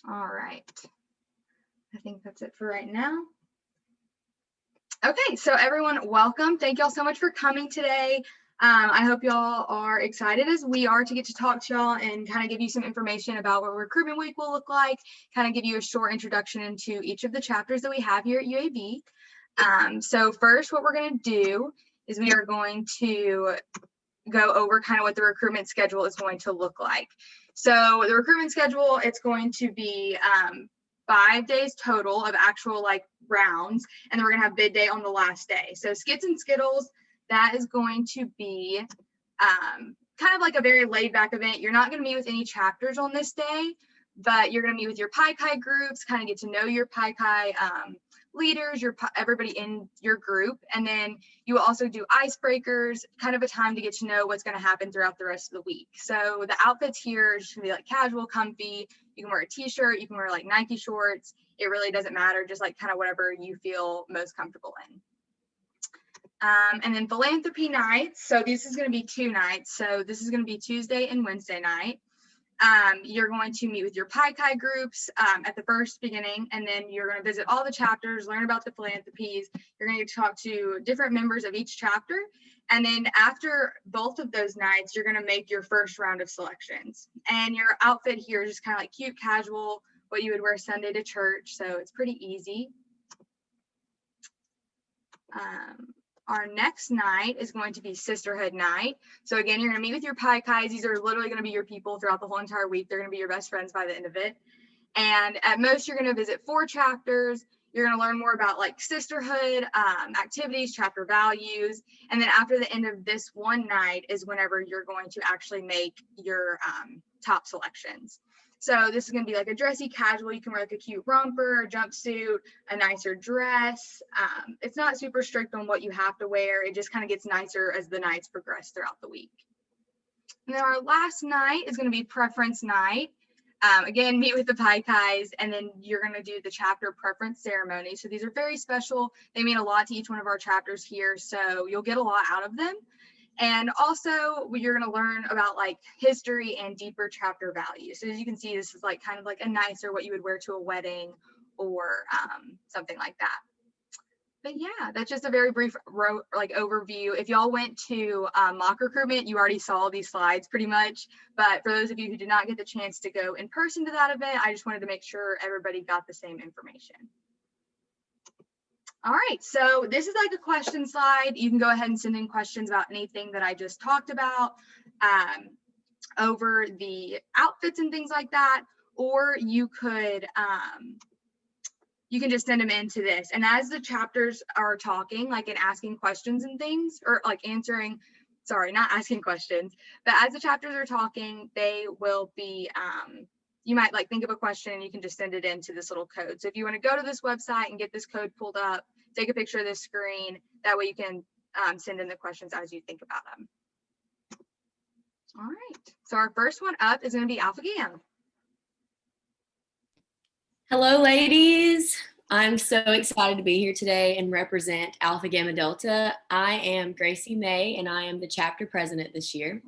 All right. I think that's it for right now. Okay, so everyone, welcome. Thank y'all so much for coming today. I hope y'all are excited as we are to get to talk to y'all and kind of give you some information about what recruitment week will look like, kind of give you a short introduction into each of the chapters that we have here at UAB. So first, what we're going to do is we are going to go over kind of what the recruitment schedule is going to look like. So the recruitment schedule, it's going to be 5 days total of actual like rounds, and then we're gonna have bid day on the last day. So Skits and Skittles, that is going to be kind of like a very laid back event. You're not gonna meet with any chapters on this day, but you're gonna meet with your Pi Chi groups, kind of get to know your Pi Chi leaders, everybody in your group, and then you will also do icebreakers, kind of a time to get to know what's going to happen throughout the rest of the week. So the outfits here is going to be like casual, comfy. You can wear a t-shirt, you can wear like Nike shorts. It really doesn't matter, just like kind of whatever you feel most comfortable in. And then philanthropy nights. So this is going to be 2 nights. So this is going to be Tuesday and Wednesday night. You're going to meet with your Pi Chi groups at the first beginning, and then you're going to visit all the chapters, learn about the philanthropies. You're going to talk to different members of each chapter. And then after both of those nights, you're going to make your first round of selections. And your outfit here is just kind of like cute, casual, what you would wear Sunday to church. So it's pretty easy. Our next night is going to be sisterhood night. So again, you're going to meet with your Pi Chis. These are literally going to be your people throughout the whole entire week. They're going to be your best friends by the end of it. And at most, you're going to visit 4 chapters. You're going to learn more about like sisterhood, activities, chapter values. And then after the end of this one night is whenever you're going to actually make your top selections. So this is going to be like a dressy casual. You can wear like a cute romper, a jumpsuit, a nicer dress. It's not super strict on what you have to wear. It just kind of gets nicer as the nights progress throughout the week. And then our last night is going to be preference night. Again, meet with the Pi Chis, and then you're going to do the chapter preference ceremony. So these are very special. They mean a lot to each one of our chapters here. So you'll get a lot out of them. And also you're going to learn about like history and deeper chapter values. So as you can see, this is like kind of like a nicer what you would wear to a wedding or something like that. But yeah, that's just a very brief overview. If y'all went to mock recruitment, you already saw these slides pretty much. But for those of you who did not get the chance to go in person to that event, I just wanted to make sure everybody got the same information. All right, so this is like a question slide. You can go ahead and send in questions about anything that I just talked about over the outfits and things like that, or you could you can just send them into this. And as the chapters are talking, like and asking questions and things, or like answering, sorry, not asking questions, but as the chapters are talking, they will be, you might like think of a question and you can just send it into this little code. So if you want to go to this website and get this code pulled up, take a picture of this screen. That way you can send in the questions as you think about them. All right, so our first one up is going to be Alpha Gam. Hello, ladies. I'm so excited to be here today and represent Alpha Gamma Delta. I am Gracie May, and I am the chapter president this year.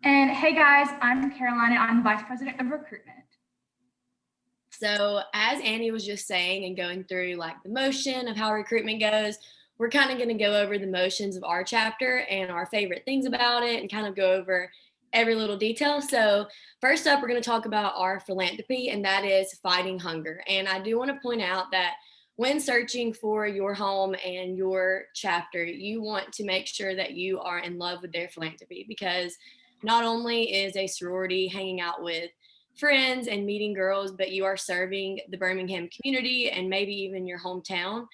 And hey guys, I'm Carolina. I'm the vice president of recruitment. So as Annie was just saying and going through like the motion of how recruitment goes, we're kind of going to go over the motions of our chapter and our favorite things about it and kind of go over every little detail. So first up, we're going to talk about our philanthropy, and that is fighting hunger. And I do want to point out that when searching for your home and your chapter, you want to make sure that you are in love with their philanthropy, because not only is a sorority hanging out with friends and meeting girls, but you are serving the Birmingham community and maybe even your hometown.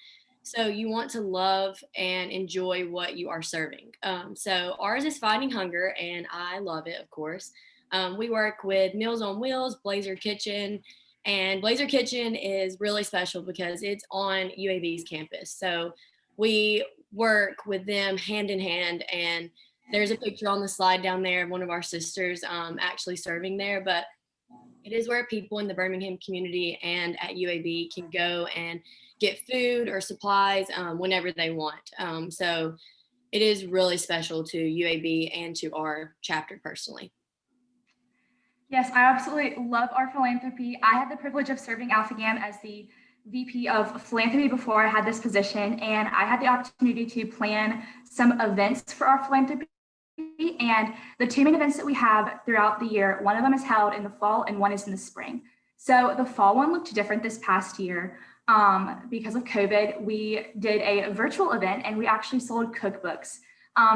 So you want to love and enjoy what you are serving. So ours is Fighting Hunger, and I love it, of course. We work with Meals on Wheels, Blazer Kitchen, and Blazer Kitchen is really special because it's on UAB's campus. So we work with them hand in hand, and there's a picture on the slide down there of one of our sisters actually serving there, but it is where people in the Birmingham community and at UAB can go and get food or supplies whenever they want. So it is really special to UAB and to our chapter personally. Yes, I absolutely love our philanthropy. I had the privilege of serving Alpha Gam as the VP of philanthropy before I had this position, and I had the opportunity to plan some events for our philanthropy. And the two main events that we have throughout the year, one of them is held in the fall and one is in the spring. So the fall one looked different this past year. Because of COVID, we did a virtual event and we actually sold cookbooks.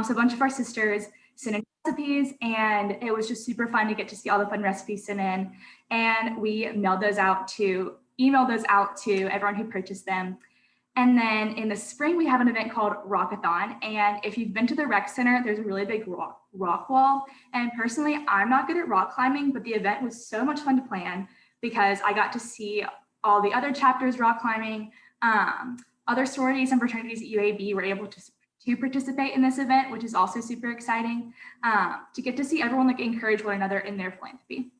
So a bunch of our sisters sent in recipes, and it was just super fun to get to see all the fun recipes sent in. And we emailed those out to everyone who purchased them. And then in the spring, we have an event called Rockathon. And if you've been to the rec center, there's a really big rock wall. And personally, I'm not good at rock climbing, but the event was so much fun to plan because I got to see all the other chapters rock climbing. Other sororities and fraternities at UAB were able to participate in this event, which is also super exciting, to get to see everyone encourage one another in their philanthropy.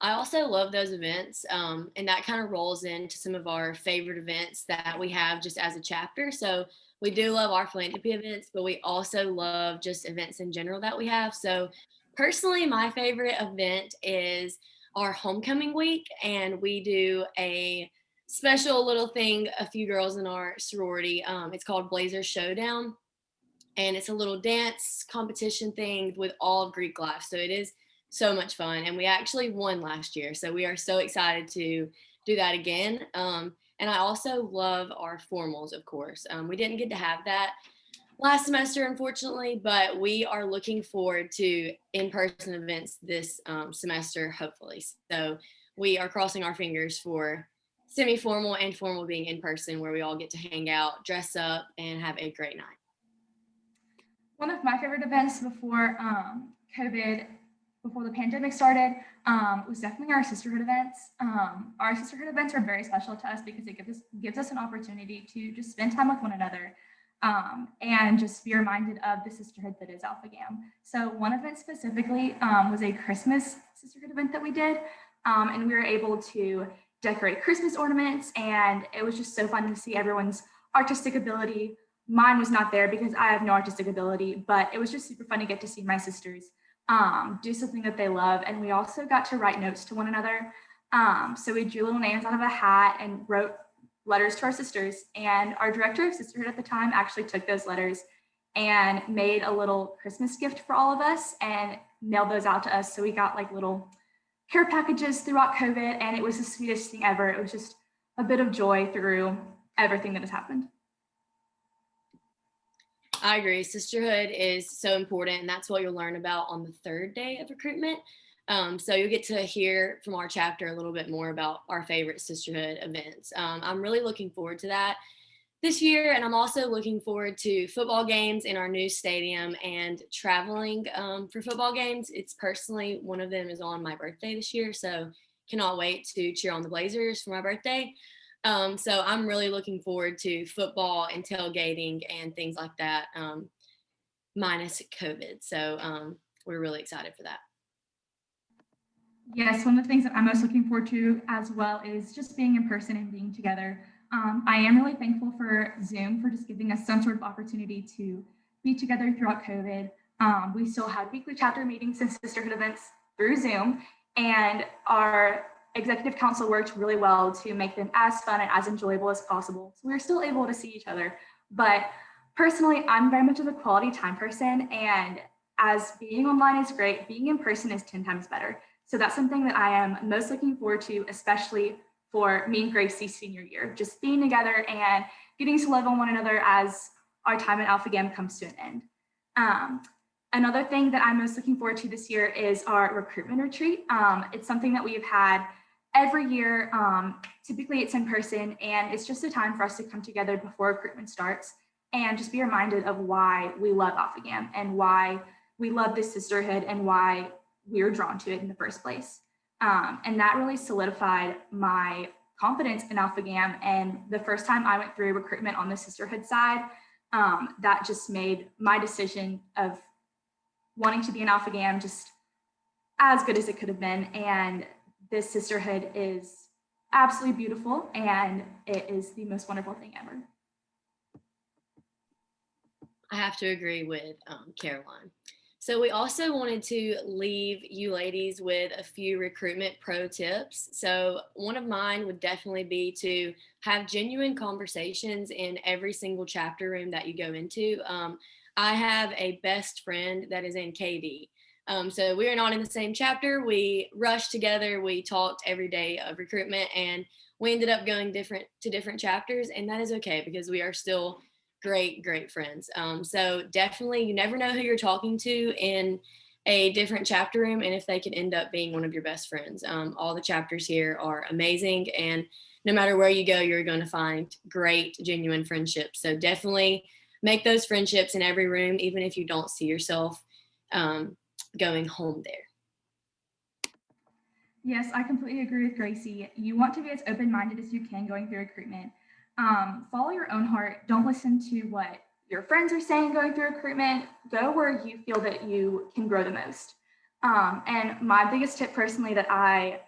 I also love those events, and that kind of rolls into some of our favorite events that we have just as a chapter. So we do love our philanthropy events, but we also love just events in general that we have. So personally, my favorite event is our homecoming week, and we do a special little thing, a few girls in our sorority. It's called Blazer Showdown, and it's a little dance competition thing with all of Greek life. So it is so much fun, and we actually won last year, so we are so excited to do that again. And I also love our formals, of course. We didn't get to have that last semester, unfortunately, but we are looking forward to in-person events this semester, hopefully. So we are crossing our fingers for semi-formal and formal being in person, where we all get to hang out, dress up, and have a great night. One of my favorite events before COVID, before the pandemic started, was definitely our sisterhood events. Our sisterhood events are very special to us because it gives us an opportunity to just spend time with one another, and just be reminded of the sisterhood that is Alpha Gam. So one event specifically was a Christmas sisterhood event that we did, and we were able to decorate Christmas ornaments, and it was just so fun to see everyone's artistic ability. Mine was not there because I have no artistic ability, but it was just super fun to get to see my sisters do something that they love. And we also got to write notes to one another. So we drew little names out of a hat and wrote letters to our sisters. And our director of sisterhood at the time actually took those letters and made a little Christmas gift for all of us and mailed those out to us. So we got little care packages throughout COVID, and it was the sweetest thing ever. It was just a bit of joy through everything that has happened. I agree. Sisterhood is so important, and that's what you'll learn about on the third day of recruitment. So you'll get to hear from our chapter a little bit more about our favorite sisterhood events. I'm really looking forward to that this year, and I'm also looking forward to football games in our new stadium and traveling for football games. It's personally, one of them is on my birthday this year, so cannot wait to cheer on the Blazers for my birthday. So I'm really looking forward to football and tailgating and things like that, minus COVID. So we're really excited for that. Yes, one of the things that I'm most looking forward to as well is just being in person and being together. I am really thankful for Zoom for just giving us some sort of opportunity to be together throughout COVID. We still had weekly chapter meetings and sisterhood events through Zoom, and our executive council worked really well to make them as fun and as enjoyable as possible. So we were still able to see each other. But personally, I'm very much of a quality time person, and as being online is great, being in person is 10 times better. So that's something that I am most looking forward to, especially for me and Gracie's senior year, just being together and getting to love on one another as our time at Alpha Gam comes to an end. Another thing that I'm most looking forward to this year is our recruitment retreat. It's something that we've had every year. Typically it's in person, and it's just a time for us to come together before recruitment starts and just be reminded of why we love Alpha Gam and why we love this sisterhood and why we were drawn to it in the first place. And that really solidified my confidence in Alpha Gam. And the first time I went through recruitment on the sisterhood side, that just made my decision of wanting to be an Alpha Gam just as good as it could have been. And this sisterhood is absolutely beautiful, and it is the most wonderful thing ever. I have to agree with Caroline. So we also wanted to leave you ladies with a few recruitment pro tips. So one of mine would definitely be to have genuine conversations in every single chapter room that you go into. I have a best friend that is in KD. So we are not in the same chapter. We rushed together. We talked every day of recruitment, and we ended up going to different chapters, and that is okay because we are still great friends. So definitely, you never know who you're talking to in a different chapter room, and if they could end up being one of your best friends. All the chapters here are amazing, and no matter where you go, you're going to find great, genuine friendships. So definitely make those friendships in every room, even if you don't see yourself going home there. Yes, I completely agree with Gracie. You want to be as open-minded as you can going through recruitment. Follow your own heart. Don't listen to what your friends are saying going through recruitment. Go where you feel that you can grow the most. And my biggest tip personally that I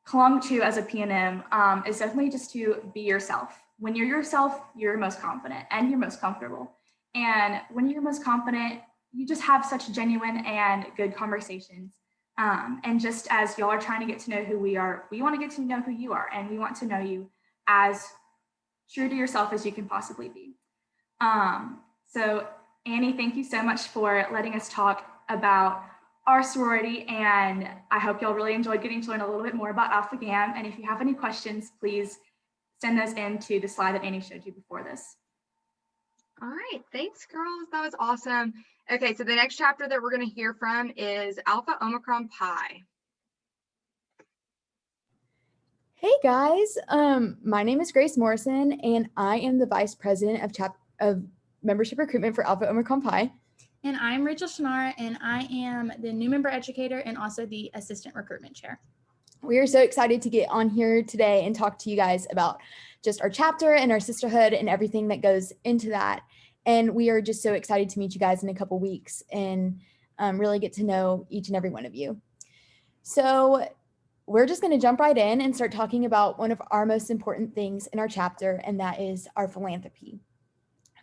clung to as a PNM is definitely just to be yourself. When you're yourself, you're most confident and you're most comfortable. And when you're most confident, you just have such genuine and good conversations. And just as y'all are trying to get to know who we are, we want to get to know who you are, and we want to know you as true to yourself as you can possibly be. So Annie, thank you so much for letting us talk about our sorority, and I hope y'all really enjoyed getting to learn a little bit more about Alpha Gam. And if you have any questions, please send those in to the slide that Annie showed you before this. All right, thanks, girls. That was awesome. Okay, so the next chapter that we're going to hear from is Alpha Omicron Pi. Hey guys, my name is Grace Morrison, and I am the Vice President of Membership Recruitment for Alpha Omicron Pi. And I'm Rachel Shinara, and I am the new member educator and also the assistant recruitment chair. We are so excited to get on here today and talk to you guys about just our chapter and our sisterhood and everything that goes into that. And we are just so excited to meet you guys in a couple weeks and really get to know each and every one of you. So we're just going to jump right in and start talking about one of our most important things in our chapter, and that is our philanthropy.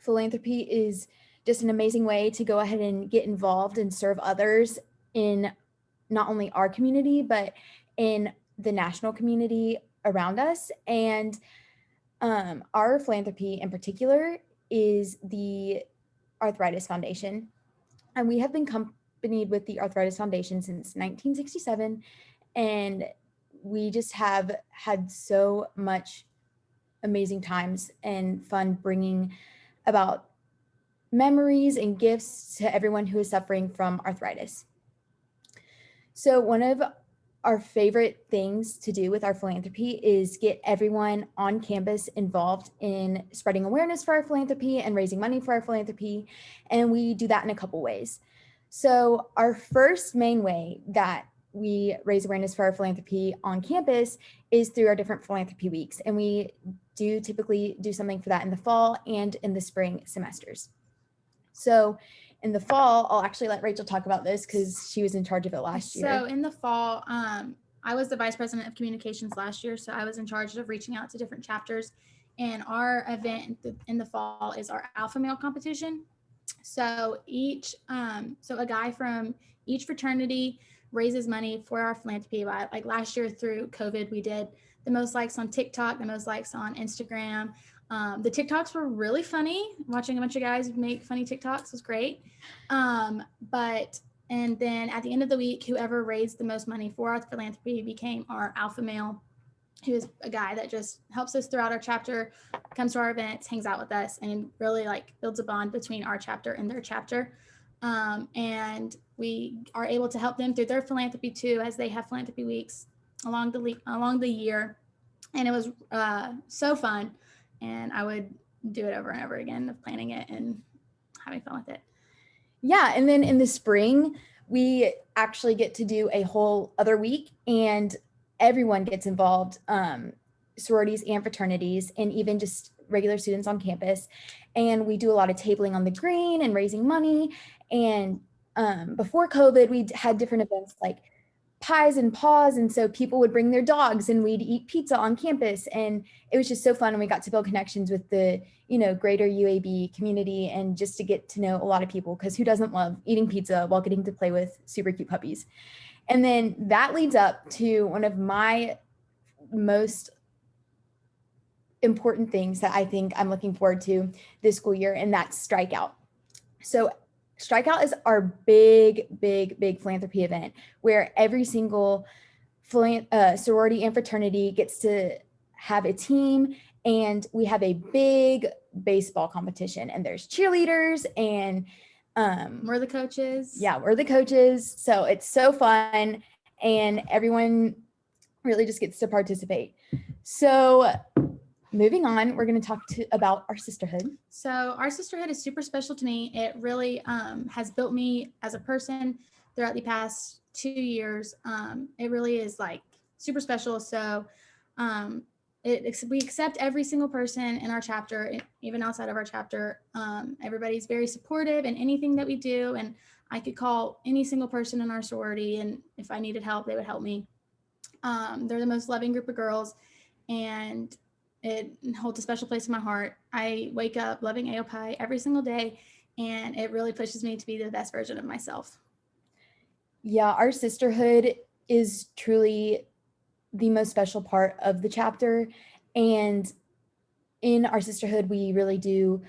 Philanthropy is just an amazing way to go ahead and get involved and serve others in not only our community, but in the national community around us. And our philanthropy in particular is the Arthritis Foundation. And we have been accompanied with the Arthritis Foundation since 1967. And we just have had so much amazing times and fun bringing about memories and gifts to everyone who is suffering from arthritis. So one of our favorite things to do with our philanthropy is get everyone on campus involved in spreading awareness for our philanthropy and raising money for our philanthropy. And we do that in a couple ways. So our first main way that we raise awareness for our philanthropy on campus is through our different philanthropy weeks. And we do typically do something for that in the fall and in the spring semesters. So in the fall, I'll actually let Rachel talk about this because she was in charge of it last year. So in the fall, I was the vice president of communications last year. So I was in charge of reaching out to different chapters. And our event in the fall is our alpha male competition. So a guy from each fraternity raises money for our philanthropy. Like last year through COVID, we did the most likes on TikTok, the most likes on Instagram. The TikToks were really funny. Watching a bunch of guys make funny TikToks was great. And then at the end of the week, whoever raised the most money for our philanthropy became our alpha male, who is a guy that just helps us throughout our chapter, comes to our events, hangs out with us, and really like builds a bond between our chapter and their chapter. And we are able to help them through their philanthropy too, as they have philanthropy weeks along the year. And it was so fun. And I would do it over and over again of planning it and having fun with it. Yeah. And then in the spring, we actually get to do a whole other week, and everyone gets involved, sororities and fraternities, and even just regular students on campus. And we do a lot of tabling on the green and raising money. And before COVID, we had different events like pies and paws. And so people would bring their dogs and we'd eat pizza on campus. And it was just so fun. And we got to build connections with the, greater UAB community and just to get to know a lot of people, because who doesn't love eating pizza while getting to play with super cute puppies? And then that leads up to one of my most important things that I think I'm looking forward to this school year, and that's Strikeout. So Strikeout is our big philanthropy event where every single sorority and fraternity gets to have a team, and we have a big baseball competition, and there's cheerleaders and We're the coaches. Yeah, we're the coaches. So it's so fun and everyone really just gets to participate. So moving on, we're going to talk about our sisterhood. So our sisterhood is super special to me. It really has built me as a person throughout the past 2 years. It really is like super special. So we accept every single person in our chapter, even outside of our chapter. Everybody's very supportive in anything that we do. And I could call any single person in our sorority, and if I needed help, they would help me. They're the most loving group of girls, and it holds a special place in my heart. I wake up loving AOPI every single day, and it really pushes me to be the best version of myself. Yeah, our sisterhood is truly the most special part of the chapter. And in our sisterhood, we really do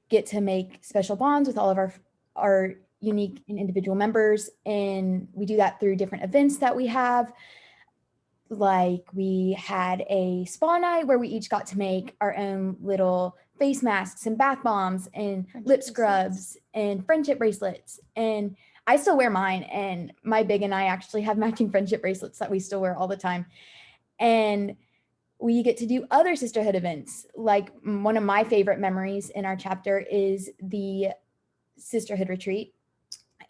get to make special bonds with all of our unique and individual members. And we do that through different events that we have. Like we had a spa night where we each got to make our own little face masks and bath bombs and lip scrubs and friendship bracelets. And I still wear mine, and my big and I actually have matching friendship bracelets that we still wear all the time. And we get to do other sisterhood events. Like one of my favorite memories in our chapter is the sisterhood retreat.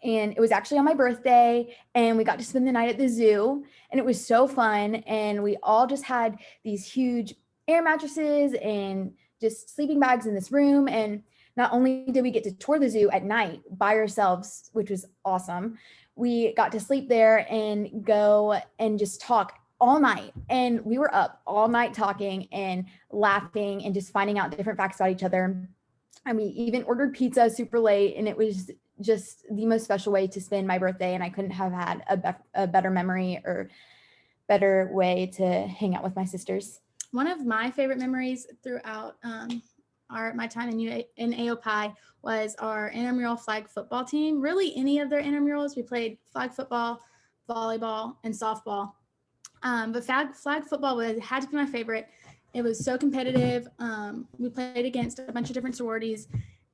And it was actually on my birthday, and we got to spend the night at the zoo, and it was so fun. And we all just had these huge air mattresses and just sleeping bags in this room. And not only did we get to tour the zoo at night by ourselves, which was awesome, we got to sleep there and go and just talk all night. And we were up all night talking and laughing and just finding out different facts about each other. And we even ordered pizza super late, and it was just the most special way to spend my birthday. And I couldn't have had a better memory or better way to hang out with my sisters. One of my favorite memories throughout my time in AOPI was our intramural flag football team. Really, any of their intramurals, we played flag football, volleyball, and softball. But flag football had to be my favorite. It was so competitive. We played against a bunch of different sororities,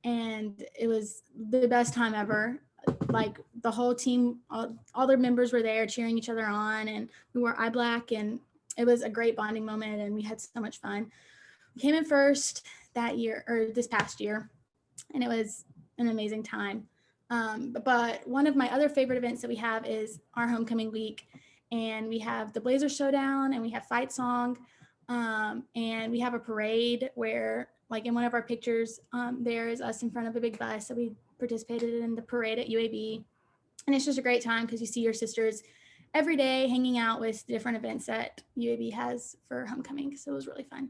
and it was the best time ever. Like the whole team, all their members were there cheering each other on, and we wore eye black, and it was a great bonding moment, and we had so much fun. We came in first this past year, and it was an amazing time. But one of my other favorite events that we have is our homecoming week. And we have the Blazer Showdown, and we have Fight Song, and we have a parade where, like in one of our pictures, there is us in front of a big bus. So we participated in the parade at UAB, and it's just a great time because you see your sisters every day hanging out with different events that UAB has for homecoming. So it was really fun.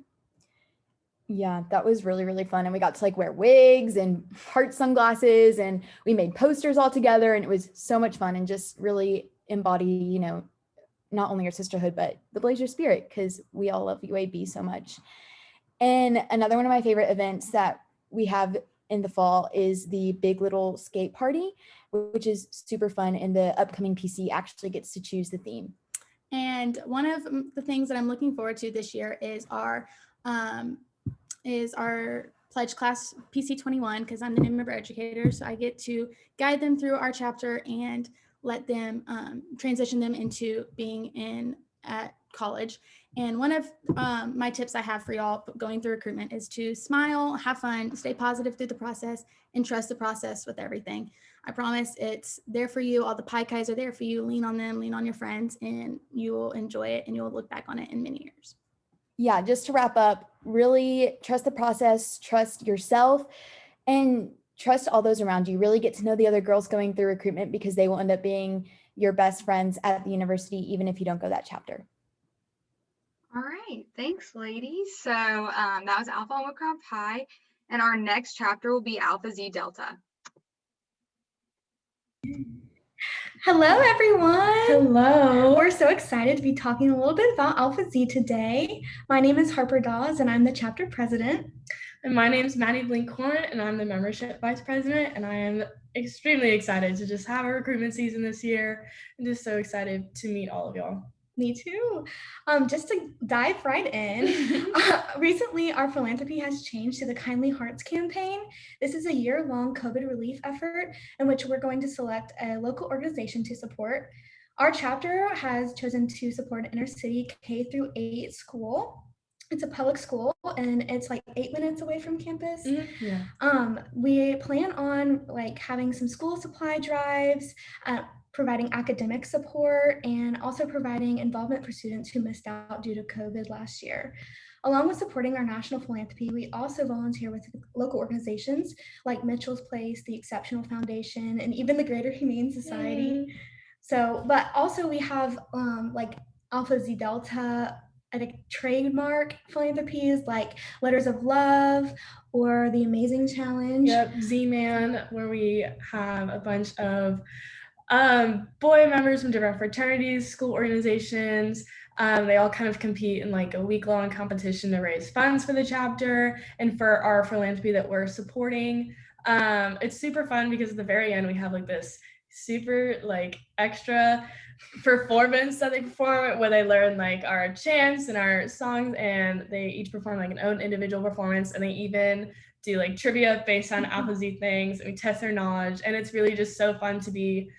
Yeah, that was really fun. And we got to like wear wigs and heart sunglasses, and we made posters all together, and it was so much fun and just really embody, not only our sisterhood, but the Blazer spirit, because we all love UAB so much. And another one of my favorite events that we have in the fall is the Big Little Skate Party, which is super fun. And the upcoming PC actually gets to choose the theme. And one of the things that I'm looking forward to this year is our pledge class PC21, because I'm the new member educator. So I get to guide them through our chapter and let them transition them into being at college. And one of my tips I have for y'all going through recruitment is to smile, have fun, stay positive through the process, and trust the process with everything. I promise it's there for you. All the pie guys are there for you. Lean on them, lean on your friends, and you will enjoy it, and you'll look back on it in many years. Yeah, just to wrap up, really trust the process, trust yourself, and trust all those around you. Really get to know the other girls going through recruitment, because they will end up being your best friends at the university, even if you don't go that chapter. All right, thanks, ladies. So that was Alpha Omicron Pi, and our next chapter will be Alpha Zeta Delta. Hello, everyone. Hello. We're so excited to be talking a little bit about Alpha Z today. My name is Harper Dawes, and I'm the chapter president. And my name is Maddie Blinkhorn, and I'm the membership vice president. And I am extremely excited to just have a recruitment season this year, and just so excited to meet all of y'all. Me too. Just to dive right in, recently our philanthropy has changed to the Kindly Hearts campaign. This is a year-long COVID relief effort in which we're going to select a local organization to support. Our chapter has chosen to support an inner city K-8 school. It's a public school and it's like 8 minutes away from campus. Yeah. We plan on like having some school supply drives, providing academic support, and also providing involvement for students who missed out due to COVID last year. Along with supporting our national philanthropy, we also volunteer with local organizations like Mitchell's Place, the Exceptional Foundation, and even the Greater Humane Society. So, but also we have like Alpha Z Delta, trademark philanthropies like Letters of Love or the Amazing Challenge. Yep, Z-Man, where we have a bunch of boy members from different fraternities, school organizations. They all kind of compete in like a week-long competition to raise funds for the chapter and for our philanthropy that we're supporting. It's super fun because at the very end we have like this super like extra performance that they perform where they learn like our chants and our songs, and they each perform like an own individual performance, and they even do like trivia based on Alpha Z things, and we test their knowledge, and it's really just so fun to be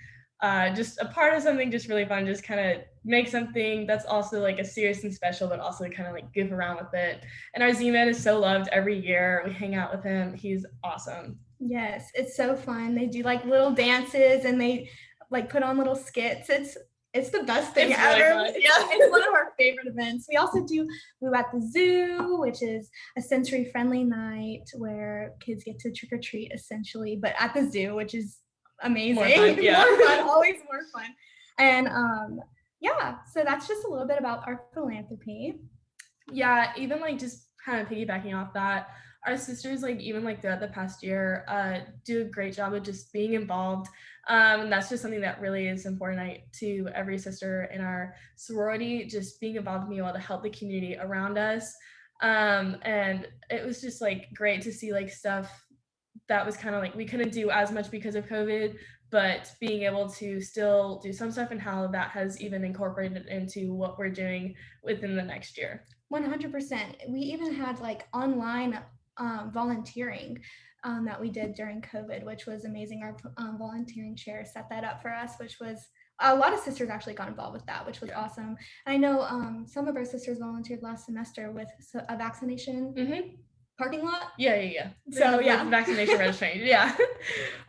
just a part of something just really fun, just kind of make something that's also like a serious and special, but also kind of like goof around with it. And our Z-Man is so loved every year. We hang out with him. He's awesome. Yes, it's so fun. They do like little dances and they like put on little skits. It's the best thing It's ever. really fun. Yeah. It's one of our favorite events. We also do Boo at the Zoo, which is a sensory friendly night where kids get to trick or treat essentially, but at the zoo, which is amazing. More fun, yeah. More fun, always more fun. And yeah, so that's just a little bit about our philanthropy. Yeah, even like just kind of piggybacking off that, our sisters, like even like throughout the past year, do a great job of just being involved. And that's just something that really is important to every sister in our sorority, just being involved and being able to help the community around us. And it was just like great to see like stuff that was kind of like we couldn't do as much because of COVID, but being able to still do some stuff and how that has even incorporated into what we're doing within the next year. 100%. We even had like online volunteering that we did during COVID, which was amazing. Our volunteering chair set that up for us, which was a lot of sisters actually got involved with that, which was awesome. I know some of our sisters volunteered last semester with a vaccination parking lot. Yeah. So yeah, like vaccination registration. Yeah.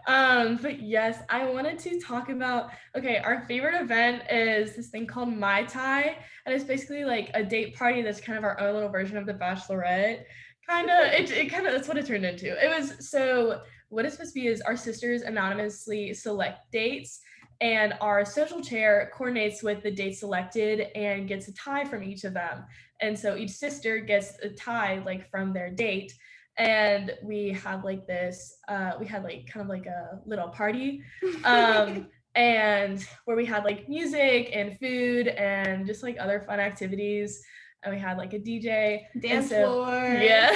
But yes, I wanted to talk about, okay, our favorite event is this thing called Mai Tai, and it's basically like a date party that's kind of our own little version of the Bachelorette. It kind of that's what it turned into. It was, so what it's supposed to be is our sisters anonymously select dates, and our social chair coordinates with the date selected and gets a tie from each of them. And so each sister gets a tie like from their date. And we had like this, we had like kind of like a little party. And where we had like music and food and just like other fun activities. And we had like a DJ. Dance floor. Yeah.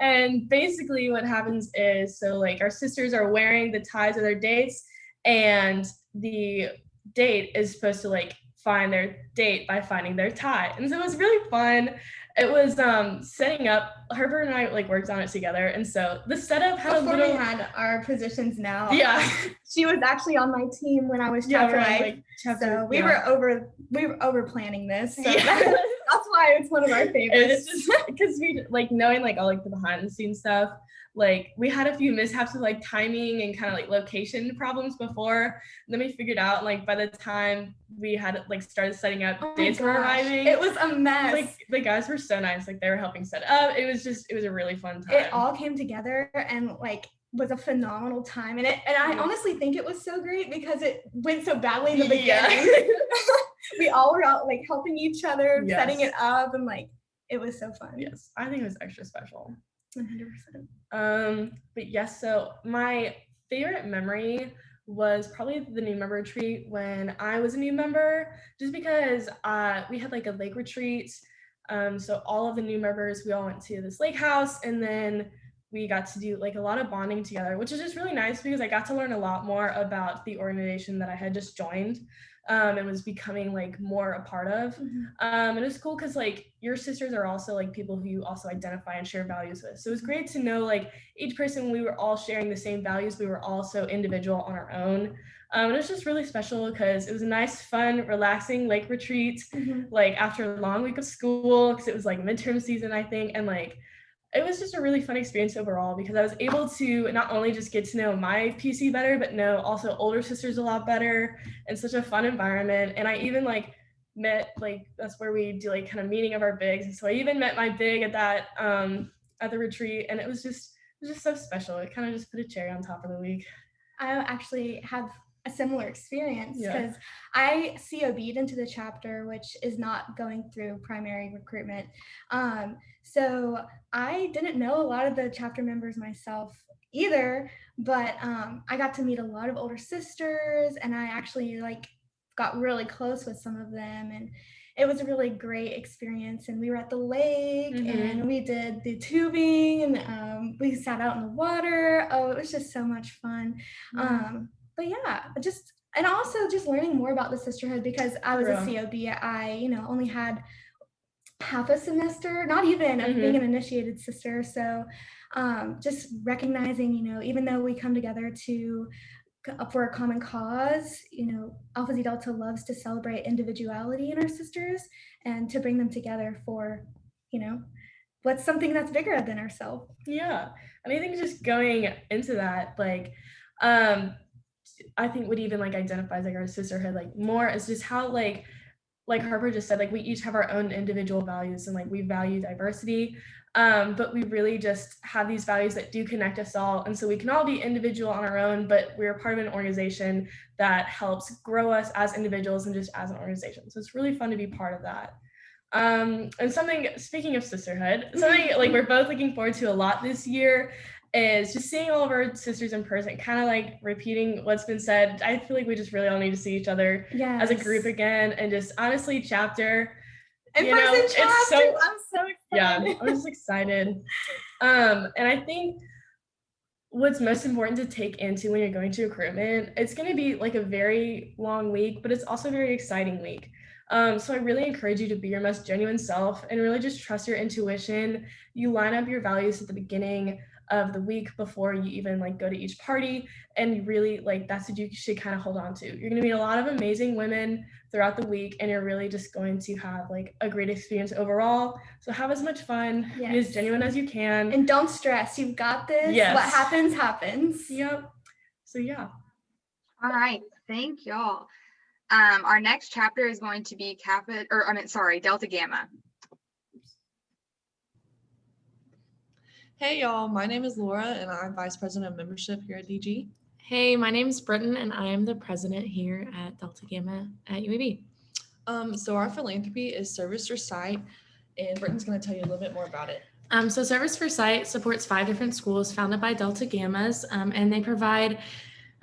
And basically what happens is, so like our sisters are wearing the ties of their dates, and the date is supposed to like find their date by finding their tie. And so it was really fun. It was setting up, Harper and I like worked on it together. And so the setup had Before a little, we had our positions now. yeah. She was actually on my team when I was chapter wife. So we were over planning this. So that's why it's one of our favorites. It's just because we like knowing like all like the behind the scenes stuff. Like we had a few mishaps with like timing and kind of like location problems before. And then we figured out like by the time we had like started setting up, dates were arriving. It was a mess. Like the guys were so nice. Like they were helping set up. It was a really fun time. It all came together, and like was a phenomenal time. And I honestly think it was so great because it went so badly in the Yeah. beginning. We all were out like helping each other, Yes. setting it up, and like it was so fun. Yes, I think it was extra special. 100%. But yes, so my favorite memory was probably the new member retreat when I was a new member, just because we had like a lake retreat. So all of the new members, we all went to this lake house, and then we got to do like a lot of bonding together, which is just really nice because I got to learn a lot more about the organization that I had just joined. And was becoming like more a part of. And it's cool because like your sisters are also like people who you also identify and share values with. So it was great to know like each person, we were all sharing the same values. We were also individual on our own. And it was just really special because it was a nice, fun, relaxing lake retreat, like after a long week of school, because it was like midterm season, I think. And like, it was just a really fun experience overall because I was able to not only just get to know my PC better, but know also older sisters a lot better, and such a fun environment. And I even like met, like, that's where we do like kind of meeting of our bigs. And so I even met my big at that, at the retreat, and it was just so special. It kind of just put a cherry on top of the week. I actually have a similar experience Yeah. because I COB'd into the chapter, which is not going through primary recruitment. So I didn't know a lot of the chapter members myself either, but I got to meet a lot of older sisters, and I actually like got really close with some of them, and it was a really great experience. And we were at the lake and we did the tubing, and we sat out in the water. Oh, it was just so much fun. But yeah, and also just learning more about the sisterhood because I was a COB. I, only had half a semester, not even of being an initiated sister. So just recognizing, even though we come together for a common cause, Alpha Zeta Delta loves to celebrate individuality in our sisters and to bring them together for, what's something that's bigger than ourselves. Yeah. And I think just going into that, like, I think what even like identifies like our sisterhood like more is just how like Harper just said, like we each have our own individual values and like we value diversity, but we really just have these values that do connect us all. And so we can all be individual on our own, but we're part of an organization that helps grow us as individuals and just as an organization. So it's really fun to be part of that. And speaking of sisterhood, something like we're both looking forward to a lot this year is just seeing all of our sisters in person, kind of like repeating what's been said. I feel like we just really all need to see each other as a group again, and just honestly chapter. It's so, I'm so excited. Yeah, I'm just excited. And I think what's most important to take into when you're going to recruitment, it's going to be like a very long week, but it's also a very exciting week. So I really encourage you to be your most genuine self and really just trust your intuition. You line up your values at the beginning of the week before you even like go to each party, and really like that's what you should kind of hold on to. You're going to meet a lot of amazing women throughout the week, and you're really just going to have like a great experience overall. So have as much fun, be as genuine as you can, and don't stress. You've got this. What happens. Yep. So yeah. All right, thank y'all. Our next chapter is going to be Delta Gamma. Hey y'all, my name is Laura and I'm Vice President of Membership here at DG. Hey, my name is Britton and I am the president here at Delta Gamma at UAB. So our philanthropy is Service for Sight, and Britton's going to tell you a little bit more about it. So Service for Sight supports 5 different schools founded by Delta Gammas, and they provide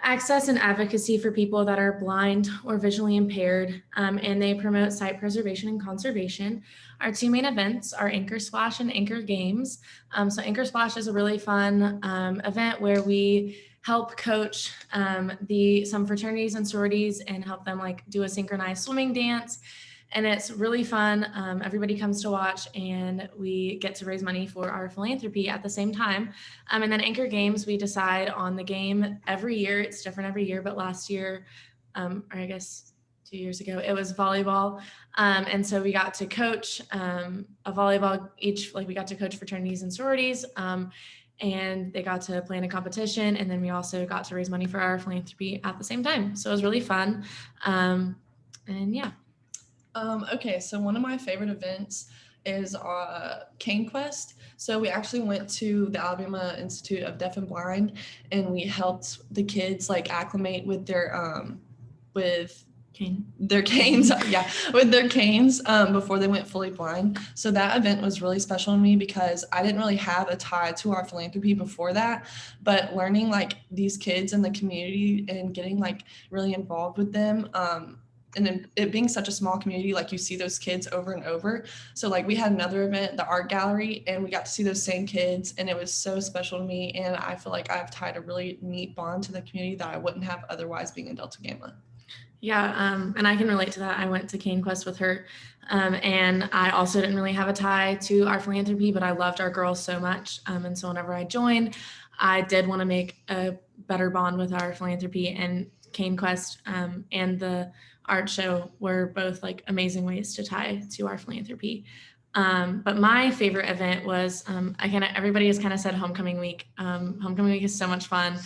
access and advocacy for people that are blind or visually impaired, and they promote sight preservation and conservation. Our 2 main events are Anchor Splash and Anchor Games. So Anchor Splash is a really fun event where we help coach some fraternities and sororities and help them like do a synchronized swimming dance. And it's really fun. Everybody comes to watch, and we get to raise money for our philanthropy at the same time. And then Anchor Games, we decide on the game every year. It's different every year, but last year, or I guess 2 years ago, it was volleyball. And so we got to coach a volleyball we got to coach fraternities and sororities. And they got to plan a competition. And then we also got to raise money for our philanthropy at the same time. So it was really fun. And yeah. Okay, so one of my favorite events is Cane Quest. So we actually went to the Alabama Institute of Deaf and Blind, and we helped the kids like acclimate with their canes, yeah, with their canes before they went fully blind. So that event was really special to me because I didn't really have a tie to our philanthropy before that, but learning like these kids in the community and getting like really involved with them, and then it being such a small community, like you see those kids over and over. So like we had another event, the art gallery, and we got to see those same kids, and it was so special to me. And I feel like I've tied a really neat bond to the community that I wouldn't have otherwise being in Delta Gamma. Yeah, and I can relate to that. I went to Cane Quest with her, and I also didn't really have a tie to our philanthropy, but I loved our girls so much. And so whenever I joined, I did want to make a better bond with our philanthropy, and Cane Quest and the art show were both like amazing ways to tie to our philanthropy. But my favorite event was, everybody has kind of said homecoming week. Homecoming week is so much fun.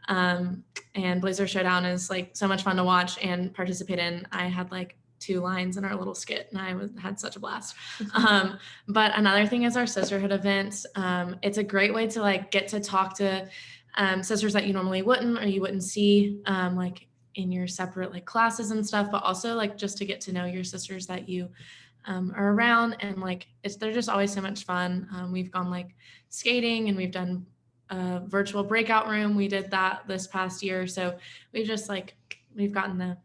And Blazer Showdown is like so much fun to watch and participate in. I had like 2 lines in our little skit, and I had such a blast. But another thing is our sisterhood events. It's a great way to like get to talk to sisters that you normally wouldn't, or you wouldn't see like in your separate like classes and stuff, but also like just to get to know your sisters that you are around, and like they're just always so much fun. We've gone like skating, and we've done a virtual breakout room. We did that this past year. So we've gotten to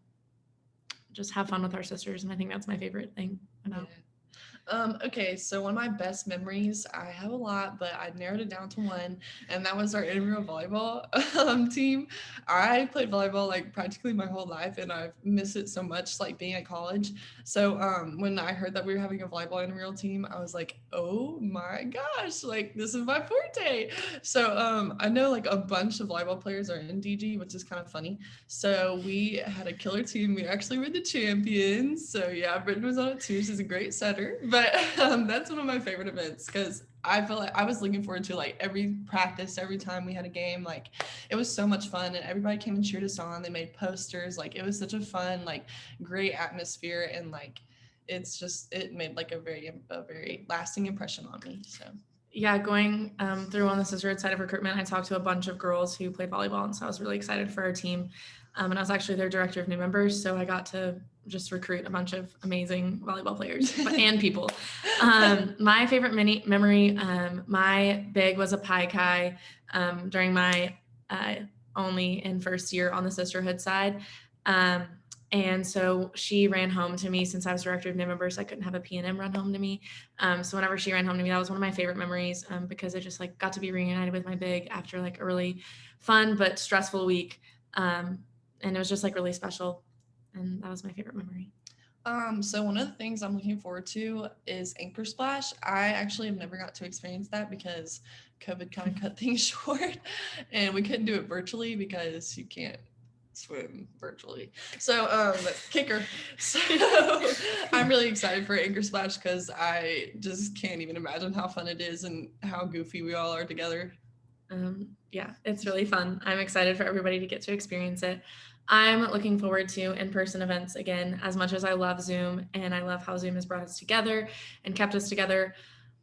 just have fun with our sisters. And I think that's my favorite thing about. Okay, so one of my best memories, I have a lot, but I narrowed it down to one, and that was our intramural volleyball team. I played volleyball like practically my whole life, and I've missed it so much, like being at college. So when I heard that we were having a volleyball intramural team, I was like, oh my gosh, like this is my forte. So I know like a bunch of volleyball players are in DG, which is kind of funny. So we had a killer team. We actually were the champions. So yeah, Brittany was on it too. She's a great setter. But that's one of my favorite events because I feel like I was looking forward to like every practice, every time we had a game. Like it was so much fun, and everybody came and cheered us on. They made posters. Like it was such a fun, like great atmosphere, and like it made like a very lasting impression on me. So yeah, going through on the sisterhood side of recruitment, I talked to a bunch of girls who played volleyball, and so I was really excited for our team. And I was actually their director of new members, so I got to just recruit a bunch of amazing volleyball players and people. My favorite memory, my big was a Pi Chi during my only and first year on the sisterhood side. And so she ran home to me. Since I was director of new members, I couldn't have a P&M run home to me. So whenever she ran home to me, that was one of my favorite memories because I just like got to be reunited with my big after like a really fun but stressful week. And it was just like really special. And that was my favorite memory. So one of the things I'm looking forward to is Anchor Splash. I actually have never got to experience that because COVID kind of cut things short, and we couldn't do it virtually because you can't swim virtually. So kicker. So I'm really excited for Anchor Splash because I just can't even imagine how fun it is and how goofy we all are together. Yeah, it's really fun. I'm excited for everybody to get to experience it. I'm looking forward to in-person events again. As much as I love Zoom and I love how Zoom has brought us together and kept us together,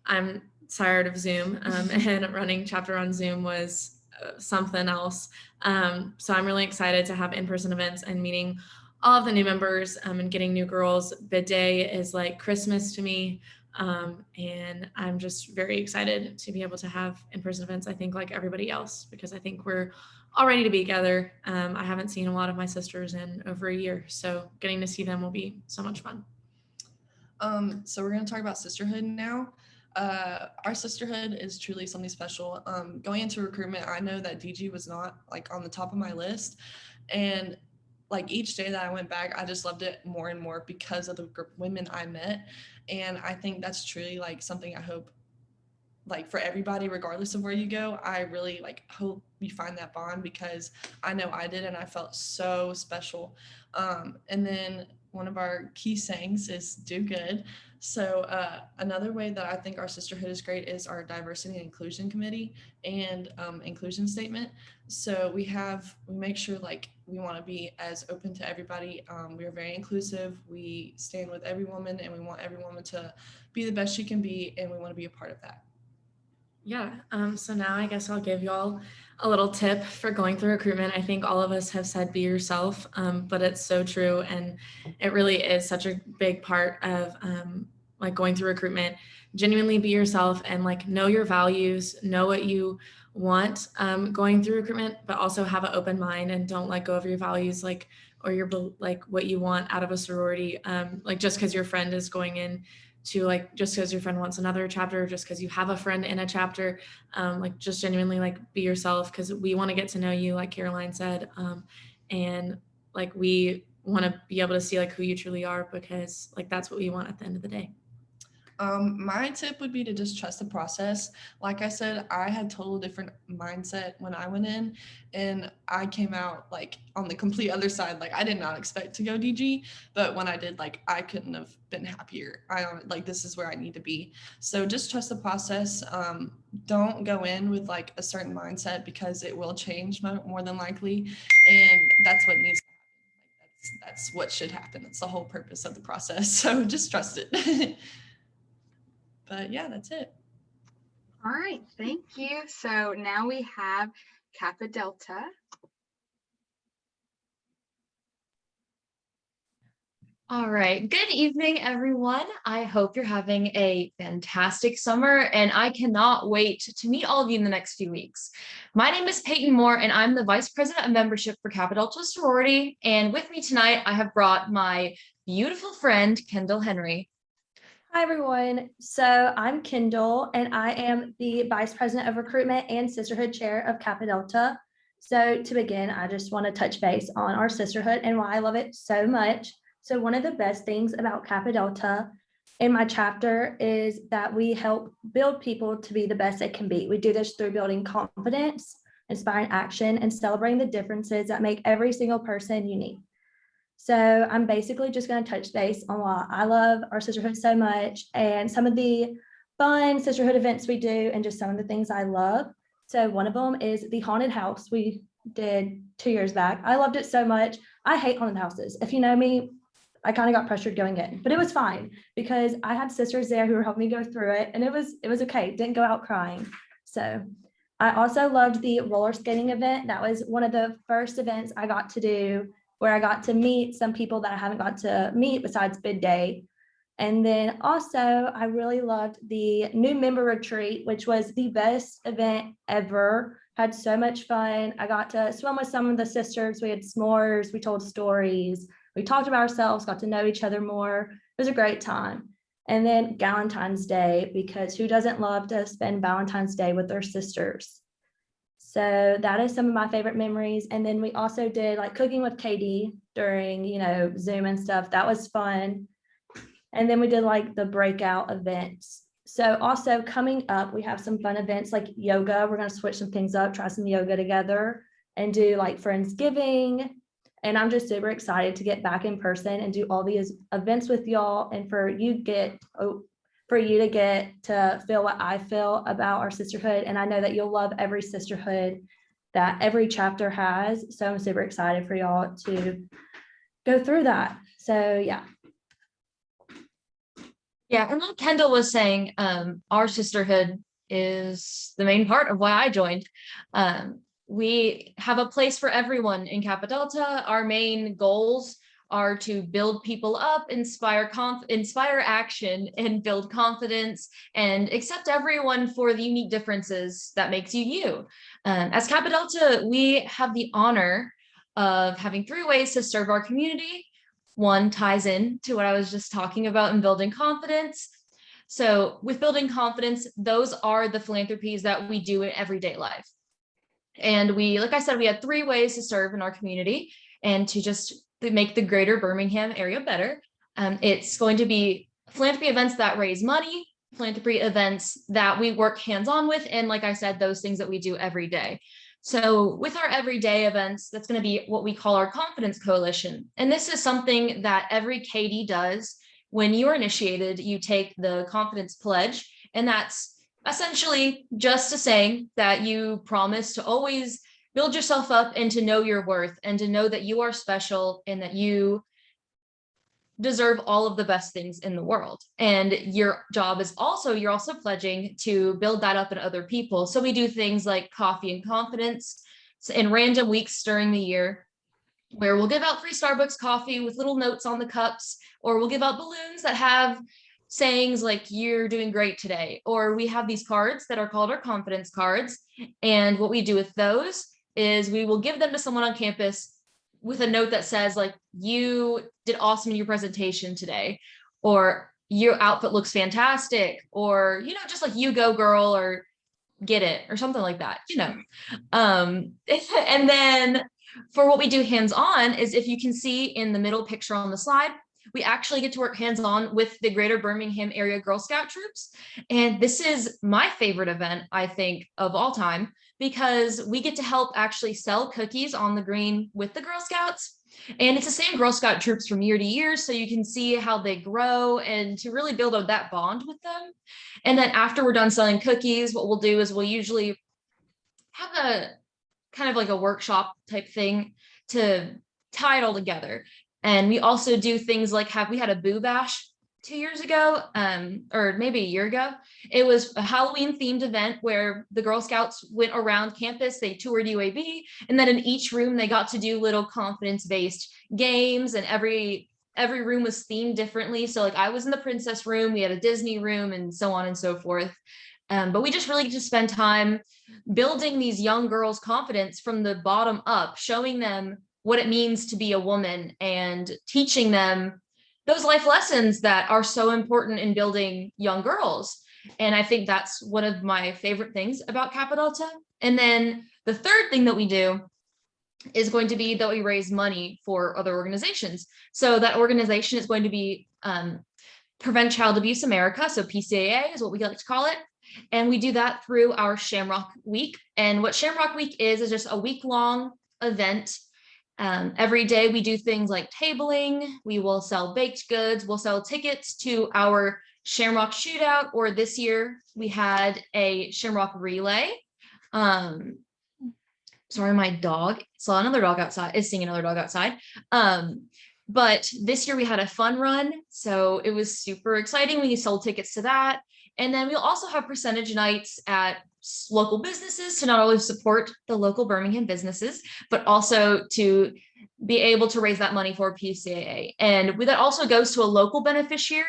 I'm tired of Zoom, and running chapter on Zoom was something else. So I'm really excited to have in-person events and meeting all of the new members and getting new girls. Bid Day is like Christmas to me. And I'm just very excited to be able to have in-person events, I think like everybody else, because I think we're all ready to be together. I haven't seen a lot of my sisters in over a year, so getting to see them will be so much fun. So we're going to talk about sisterhood now. Our sisterhood is truly something special. Going into recruitment, I know that DG was not like on the top of my list, and like each day that I went back, I just loved it more and more because of the women I met. And I think that's truly like something I hope like for everybody, regardless of where you go, I really like hope you find that bond because I know I did, and I felt so special. And then one of our key sayings is do good. So another way that I think our sisterhood is great is our diversity and inclusion committee and inclusion statement. So we make sure like we want to be as open to everybody. We are very inclusive. We stand with every woman and we want every woman to be the best she can be, and we want to be a part of that. Yeah, so now I guess I'll give y'all a little tip for going through recruitment. I think all of us have said be yourself, but it's so true. And it really is such a big part of like going through recruitment. Genuinely be yourself and like know your values, know what you want going through recruitment, but also have an open mind and don't let go of your values, like, or your like what you want out of a sorority, like just because your friend is going in to like, just because your friend wants another chapter, just because you have a friend in a chapter, like just genuinely like be yourself, because we want to get to know you, like Caroline said, and like we want to be able to see like who you truly are, because like that's what we want at the end of the day. My tip would be to just trust the process. Like I said, I had total different mindset when I went in, and I came out like on the complete other side. Like I did not expect to go DG, but when I did, like I couldn't have been happier. Like this is where I need to be. So just trust the process. Don't go in with like a certain mindset, because it will change more than likely, and that's what needs to happen. That's what should happen. That's the whole purpose of the process. So just trust it. But yeah, that's it. All right, thank you. So now we have Kappa Delta. All right. Good evening, everyone. I hope you're having a fantastic summer, and I cannot wait to meet all of you in the next few weeks. My name is Peyton Moore, and I'm the Vice President of Membership for Kappa Delta Sorority. And with me tonight, I have brought my beautiful friend, Kendall Henry. Hi, everyone. So I'm Kendall, and I am the Vice President of Recruitment and Sisterhood Chair of Kappa Delta. So to begin, I just want to touch base on our sisterhood and why I love it so much. So one of the best things about Kappa Delta in my chapter is that we help build people to be the best they can be. We do this through building confidence, inspiring action, and celebrating the differences that make every single person unique. So I'm basically just going to touch base on why I love our sisterhood so much and some of the fun sisterhood events we do and just some of the things I love. So one of them is the haunted house we did 2 years back. I loved it so much. I hate haunted houses. If you know me, I kind of got pressured going in, but it was fine because I had sisters there who were helping me go through it, and it was okay. Didn't go out crying. So I also loved the roller skating event. That was one of the first events I got to do, where I got to meet some people that I haven't got to meet besides bid day. And then also I really loved the new member retreat, which was the best event ever. Had so much fun. I got to swim with some of the sisters. We had s'mores, we told stories, we talked about ourselves, got to know each other more. It was a great time. And then Valentine's Day, because who doesn't love to spend Valentine's Day with their sisters? So that is some of my favorite memories. And then we also did like cooking with KD during, Zoom and stuff. That was fun. And then we did like the breakout events. So also coming up, we have some fun events like yoga. We're going to switch some things up, try some yoga together and do like Friendsgiving. And I'm just super excited to get back in person and do all these events with y'all, and for you to get to feel what I feel about our sisterhood. And I know that you'll love every sisterhood that every chapter has. So I'm super excited for y'all to go through that. So yeah. Yeah, and like Kendall was saying, our sisterhood is the main part of why I joined. We have a place for everyone in Kappa Delta. Our main goals are to build people up, inspire action, and build confidence, and accept everyone for the unique differences that makes you you. As Kappa Delta, we have the honor of having 3 ways to serve our community. One ties in to what I was just talking about in building confidence. So with building confidence, those are the philanthropies that we do in everyday life. And like I said, we had 3 ways to serve in our community and to just make the greater Birmingham area better. It's going to be philanthropy events that raise money, philanthropy events that we work hands-on with, and like I said, those things that we do every day. So with our everyday events, that's going to be what we call our Confidence Coalition. And this is something that every KD does when you are initiated, you take the confidence pledge, and that's essentially just a saying that you promise to always build yourself up and to know your worth and to know that you are special and that you deserve all of the best things in the world. And your job is also, you're also pledging to build that up in other people. So we do things like coffee and confidence in random weeks during the year, where we'll give out free Starbucks coffee with little notes on the cups, or we'll give out balloons that have sayings like "you're doing great today," or we have these cards that are called our confidence cards. And what we do with those is we will give them to someone on campus with a note that says like, "you did awesome in your presentation today," or "your outfit looks fantastic," or, you know, just like "you go girl," or "get it," or something like that, you know. And then for what we do hands-on is, if you can see in the middle picture on the slide, we actually get to work hands-on with the Greater Birmingham Area Girl Scout troops. And this is my favorite event, I think, of all time, because we get to help actually sell cookies on the green with the Girl Scouts. And it's the same Girl Scout troops from year to year, so you can see how they grow and to really build up that bond with them. And then after we're done selling cookies, what we'll do is we'll usually have a kind of like a workshop type thing to tie it all together. And we also do things like we had a Boo Bash 2 years ago, or maybe a year ago. It was a Halloween themed event where the Girl Scouts went around campus, they toured UAB, and then in each room they got to do little confidence based games, and every room was themed differently. So like I was in the princess room, we had a Disney room, and so on and so forth. But we just really get to spend time building these young girls' confidence from the bottom up, showing them what it means to be a woman and teaching them those life lessons that are so important in building young girls. And I think that's one of my favorite things about Kappa Delta. And then the third thing that we do is going to be that we raise money for other organizations. So that organization is going to be Prevent Child Abuse America. So PCAA is what we like to call it. And we do that through our Shamrock Week. And what Shamrock Week is just a week-long event. Every day we do things like tabling, we will sell baked goods, we'll sell tickets to our Shamrock Shootout, or this year we had a Shamrock Relay. Sorry, my dog saw another dog outside, is seeing another dog outside. But this year we had a fun run, so it was super exciting. We sold tickets to that. And then we'll also have percentage nights at local businesses to not only support the local Birmingham businesses, but also to be able to raise that money for PCAA. And that also goes to a local beneficiary.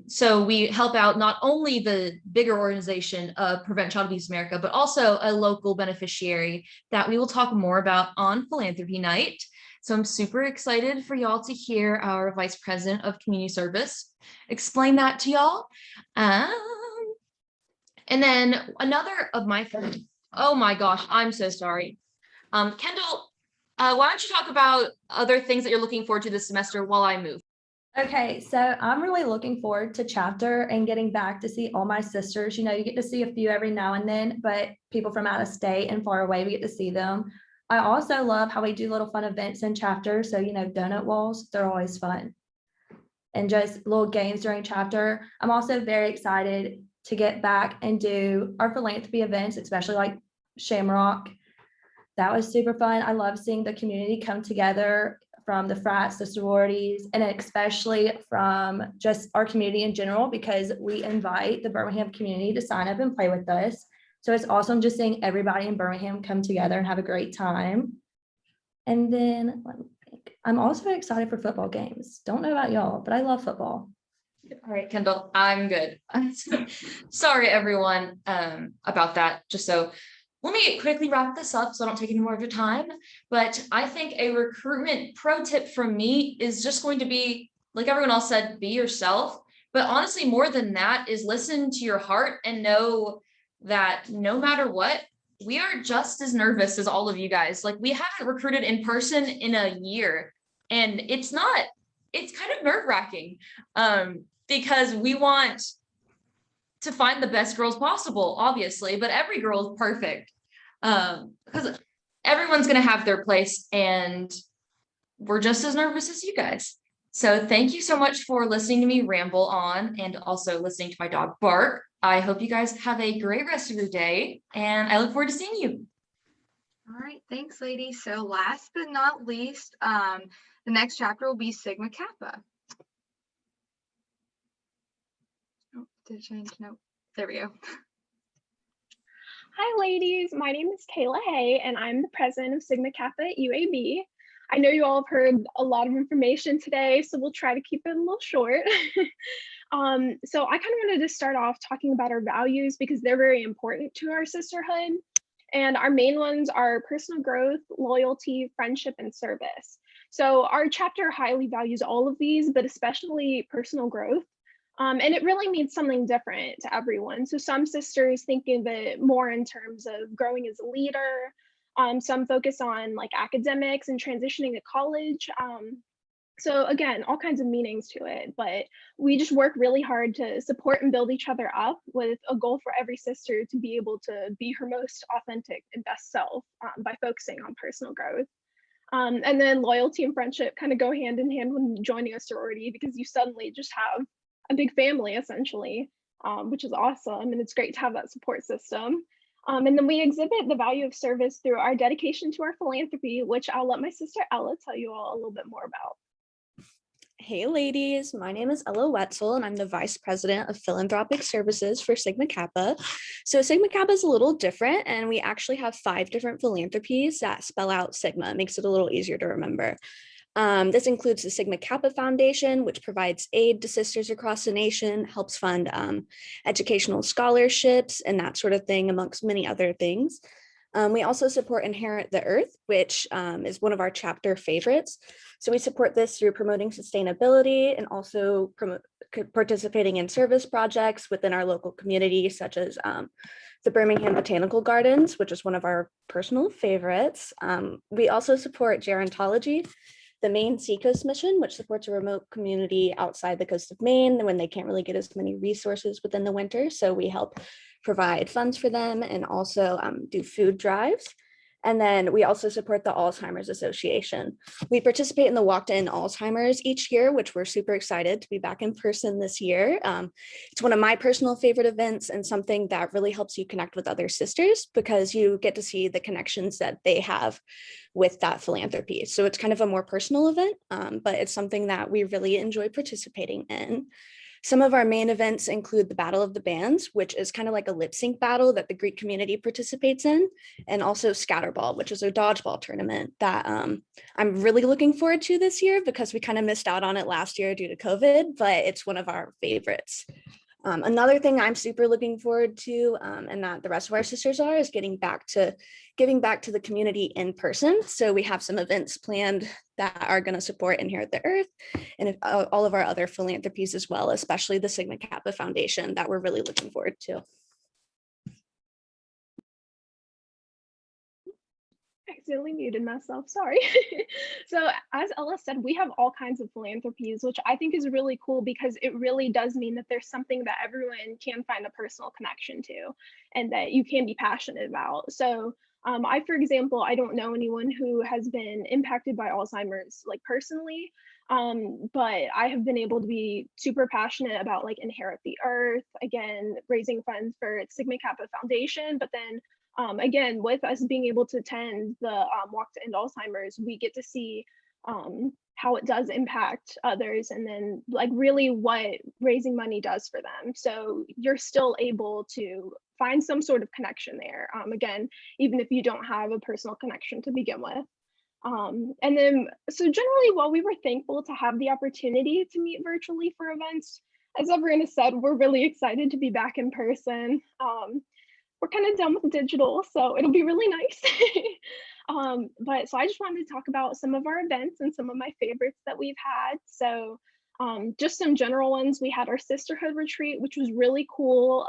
So we help out not only the bigger organization of Prevent Child Abuse America, but also a local beneficiary that we will talk more about on Philanthropy Night. So I'm super excited for y'all to hear our Vice President of Community Service explain that to y'all. And then another of my friends, oh my gosh, I'm so sorry. Kendall, why don't you talk about other things that you're looking forward to this semester while I move? Okay, so I'm really looking forward to chapter and getting back to see all my sisters. You know, you get to see a few every now and then, but people from out of state and far away, we get to see them. I also love how we do little fun events in chapter. So, you know, donut walls, they're always fun. And just little games during chapter. I'm also very excited to get back and do our philanthropy events, especially like Shamrock. That was super fun. I love seeing the community come together, from the frats, the sororities, and especially from just our community in general, because we invite the Birmingham community to sign up and play with us. So it's awesome just seeing everybody in Birmingham come together and have a great time. And then let me think. I'm also excited for football games. Don't know about y'all, but I love football. All right, Kendall, I'm good. Sorry, everyone, about that. Let me quickly wrap this up so I don't take any more of your time. But I think a recruitment pro tip from me is just going to be, like everyone else said, be yourself. But honestly, more than that is listen to your heart and know that no matter what, we are just as nervous as all of you guys. Like, we haven't recruited in person in a year, and it's kind of nerve-wracking, because we want to find the best girls possible, obviously, but every girl is perfect, because everyone's going to have their place, and we're just as nervous as you guys. So thank you so much for listening to me ramble on and also listening to my dog bark. I hope you guys have a great rest of your day, and I look forward to seeing you. All right, thanks, ladies. So last but not least, the next chapter will be Sigma Kappa. Oh, did it change? No, there we go. Hi, ladies. My name is Kayla Hay, and I'm the president of Sigma Kappa at UAB. I know you all have heard a lot of information today, so we'll try to keep it a little short. So I kind of wanted to start off talking about our values because they're very important to our sisterhood. And our main ones are personal growth, loyalty, friendship, and service. So our chapter highly values all of these, but especially personal growth. And it really means something different to everyone. So some sisters think of it more in terms of growing as a leader. Some focus on like academics and transitioning to college. So again, all kinds of meanings to it, but we just work really hard to support and build each other up with a goal for every sister to be able to be her most authentic and best self by focusing on personal growth. And then loyalty and friendship kind of go hand in hand when joining a sorority because you suddenly just have a big family essentially, which is awesome. And it's great to have that support system. And then we exhibit the value of service through our dedication to our philanthropy, which I'll let my sister Ella tell you all a little bit more about. Hey ladies, my name is Ella Wetzel and I'm the Vice President of Philanthropic Services for Sigma Kappa. So Sigma Kappa is a little different and we actually have 5 different philanthropies that spell out Sigma. It makes it a little easier to remember. This includes the Sigma Kappa Foundation, which provides aid to sisters across the nation, helps fund educational scholarships and that sort of thing, amongst many other things. We also support Inherit the Earth, which is one of our chapter favorites. So we support this through promoting sustainability and also participating in service projects within our local community, such as the Birmingham Botanical Gardens, which is one of our personal favorites. We also support gerontology, the Maine Seacoast Mission, which supports a remote community outside the coast of Maine when they can't really get as many resources within the winter. So we help provide funds for them and also do food drives. And then we also support the Alzheimer's Association. We participate in the Walk to End Alzheimer's each year, which we're super excited to be back in person this year. It's one of my personal favorite events and something that really helps you connect with other sisters because you get to see the connections that they have with that philanthropy. So it's kind of a more personal event, but it's something that we really enjoy participating in. Some of our main events include the Battle of the Bands, which is kind of like a lip sync battle that the Greek community participates in, and also Scatterball, which is a dodgeball tournament that I'm really looking forward to this year because we kind of missed out on it last year due to COVID, but it's one of our favorites. Another thing I'm super looking forward to, and that the rest of our sisters are, is giving back to the community in person. So we have some events planned that are going to support Inherit the Earth and all of our other philanthropies as well, especially the Sigma Kappa Foundation that we're really looking forward to. Accidentally muted myself, sorry. So as Ella said, we have all kinds of philanthropies, which I think is really cool because it really does mean that there's something that everyone can find a personal connection to and that you can be passionate about. So I, for example, I don't know anyone who has been impacted by Alzheimer's like personally, but I have been able to be super passionate about like Inherit the Earth, again, raising funds for Sigma Kappa Foundation, but then again, with us being able to attend the Walk to End Alzheimer's, we get to see how it does impact others and then like really what raising money does for them. So you're still able to find some sort of connection there. Again, even if you don't have a personal connection to begin with. And then, so generally, while we were thankful to have the opportunity to meet virtually for events, as Everina said, we're really excited to be back in person. We're kind of done with digital, so it'll be really nice. But so I just wanted to talk about some of our events and some of my favorites that we've had. So just some general ones. We had our sisterhood retreat, which was really cool.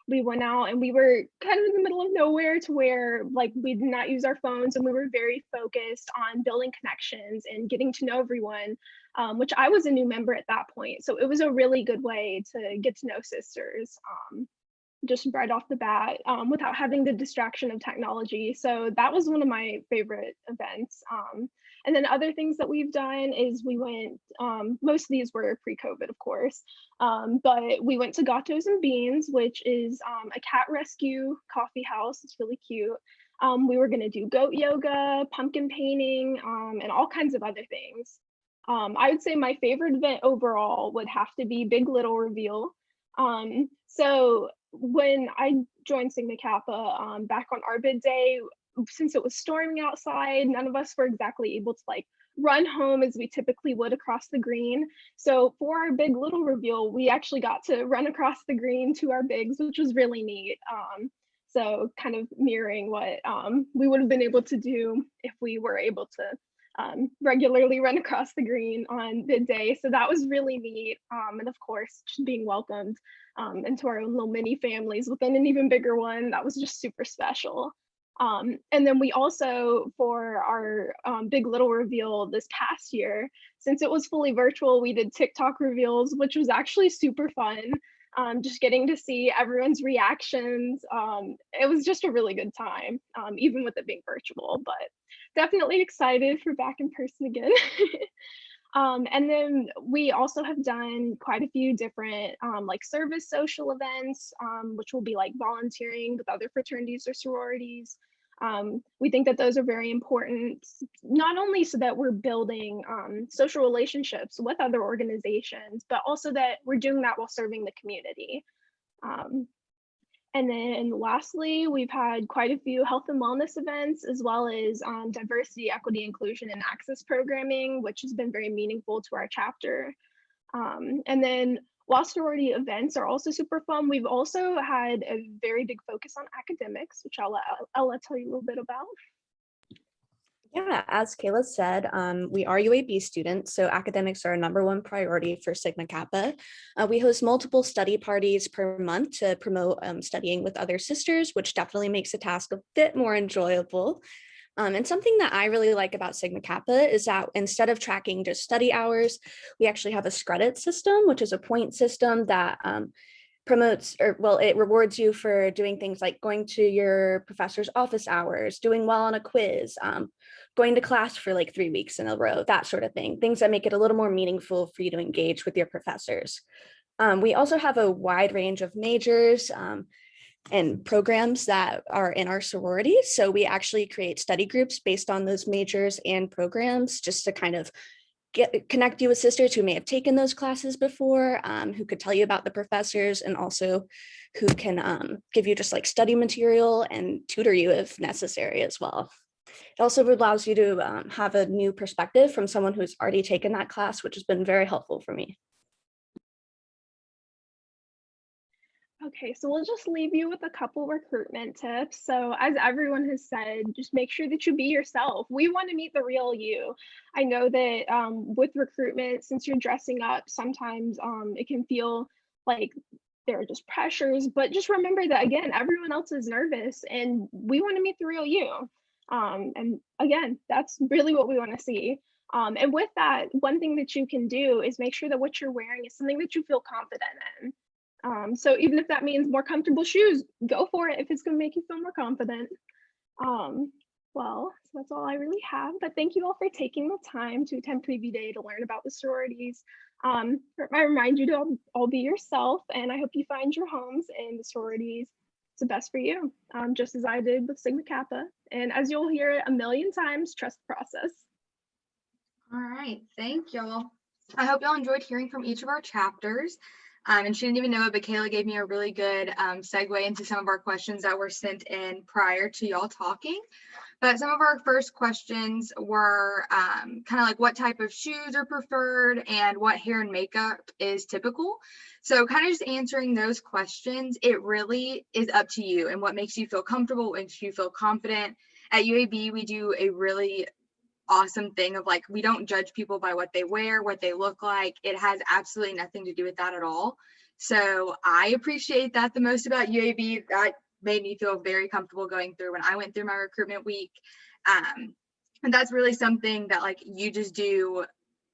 We went out and we were kind of in the middle of nowhere to where like we did not use our phones and we were very focused on building connections and getting to know everyone, which I was a new member at that point. So it was a really good way to get to know sisters. just right off the bat without having the distraction of technology. So that was one of my favorite events. And then other things that we've done is we went, most of these were pre-COVID, of course, but we went to Gatos and Beans, which is a cat rescue coffee house. It's really cute. We were going to do goat yoga, pumpkin painting, and all kinds of other things. I would say my favorite event overall would have to be Big Little Reveal. So when I joined Sigma Kappa back on our bid day, since it was storming outside, none of us were exactly able to like run home as we typically would across the green. So for our Big Little Reveal, we actually got to run across the green to our bigs, which was really neat. So kind of mirroring what we would have been able to do if we were able to regularly run across the green on bid day. So that was really neat. And of course, just being welcomed into our own little mini families within an even bigger one, that was just super special. And then we also, for our Big Little Reveal this past year, since it was fully virtual, we did TikTok reveals, which was actually super fun. Just getting to see everyone's reactions. It was just a really good time, even with it being virtual, but definitely excited for back in person again. And then we also have done quite a few different like service social events, which will be like volunteering with other fraternities or sororities. We think that those are very important, not only so that we're building social relationships with other organizations, but also that we're doing that while serving the community. And then lastly, we've had quite a few health and wellness events, as well as diversity, equity, inclusion, and access programming, which has been very meaningful to our chapter. And then while sorority events are also super fun, we've also had a very big focus on academics, which I'll let tell you a little bit about. Yeah, as Kayla said, we are UAB students, so academics are a #1 priority for Sigma Kappa. We host multiple study parties per month to promote studying with other sisters, which definitely makes the task a bit more enjoyable. And something that I really like about Sigma Kappa is that instead of tracking just study hours, we actually have a Scredit system, which is a point system that promotes, or well, it rewards you for doing things like going to your professor's office hours, doing well on a quiz, going to class for like 3 weeks in a row, that sort of thing, things that make it a little more meaningful for you to engage with your professors. We also have a wide range of majors and programs that are in our sorority. So we actually create study groups based on those majors and programs just to kind of connect you with sisters who may have taken those classes before, who could tell you about the professors, and also who can give you just like study material and tutor you if necessary as well. It also allows you to have a new perspective from someone who's already taken that class, which has been very helpful for me. Okay, so we'll just leave you with a couple recruitment tips. So as everyone has said, just make sure that you be yourself. We want to meet the real you. I know that with recruitment, since you're dressing up, sometimes it can feel like there are just pressures, but just remember that, again, everyone else is nervous and we want to meet the real you. And again, that's really what we want to see. And with that, one thing that you can do is make sure that what you're wearing is something that you feel confident in. So even if that means more comfortable shoes, go for it if it's going to make you feel more confident. Well, so that's all I really have, but thank you all for taking the time to attend Preview Day to learn about the sororities. I remind you to all be yourself, and I hope you find your homes in the sororities. It's the best for you, just as I did with Sigma Kappa. And as you'll hear a million times, trust the process. All right, thank y'all. I hope y'all enjoyed hearing from each of our chapters. And she didn't even know it, but Kayla gave me a really good segue into some of our questions that were sent in prior to y'all talking. But some of our first questions were kind of like what type of shoes are preferred and what hair and makeup is typical. So kind of just answering those questions, it really is up to you and what makes you feel comfortable, what makes you feel confident. At UAB, we do a really awesome thing of like, we don't judge people by what they wear, what they look like. It has absolutely nothing to do with that at all. So I appreciate that the most about UAB. That made me feel very comfortable going through when I went through my recruitment week. And that's really something that like you just do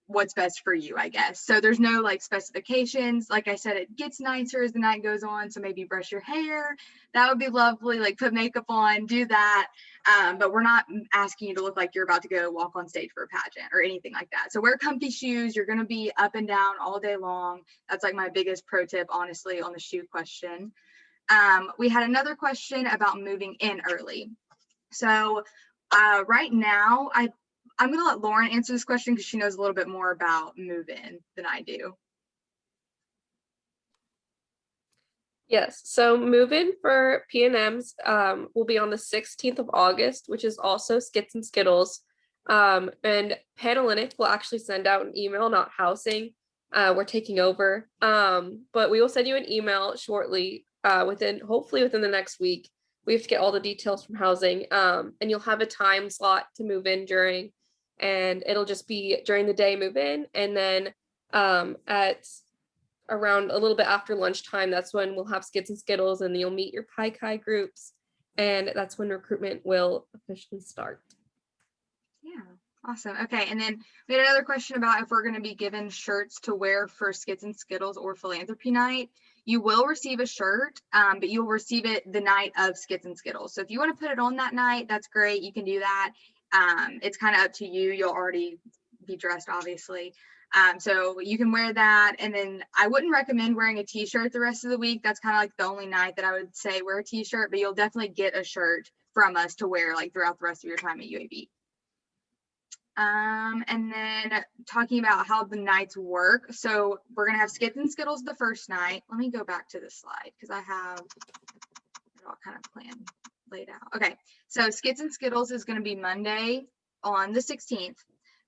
what's best for you, I guess. So there's no like specifications. Like I said, it gets nicer as the night goes on. So maybe brush your hair. That would be lovely. Like put makeup on, do that. But we're not asking you to look like you're about to go walk on stage for a pageant or anything like that. So wear comfy shoes. You're going to be up and down all day long. That's like my biggest pro tip, honestly, on the shoe question. We had another question about moving in early. So right now, I'm going to let Lauren answer this question because she knows a little bit more about move-in than I do. Yes, so move-in for P&Ms will be on the 16th of August, which is also Skits and Skittles. And Panalytic will actually send out an email, not housing. We're taking over. But we will send you an email shortly, hopefully within the next week. We have to get all the details from housing, and you'll have a time slot to move in during. And it'll just be during the day move in, and then at around a little bit after lunchtime, that's when we'll have Skits and Skittles, and you'll meet your Pi Chi groups, and that's when recruitment will officially start. Yeah, awesome. Okay, and then we had another question about if we're going to be given shirts to wear for Skits and Skittles or Philanthropy Night. You will receive a shirt, but you'll receive it the night of Skits and Skittles. So if you want to put it on that night, that's great. You can do that. It's kind of up to you. You'll already be dressed, obviously. So you can wear that. And then I wouldn't recommend wearing a t-shirt the rest of the week. That's kind of like the only night that I would say wear a t-shirt, but you'll definitely get a shirt from us to wear like throughout the rest of your time at UAB. And then talking about how the nights work. So we're going to have Skits and Skittles the first night. Let me go back to the slide because I have it all kind of planned. Laid out. Okay, so Skits and Skittles is going to be Monday on the 16th.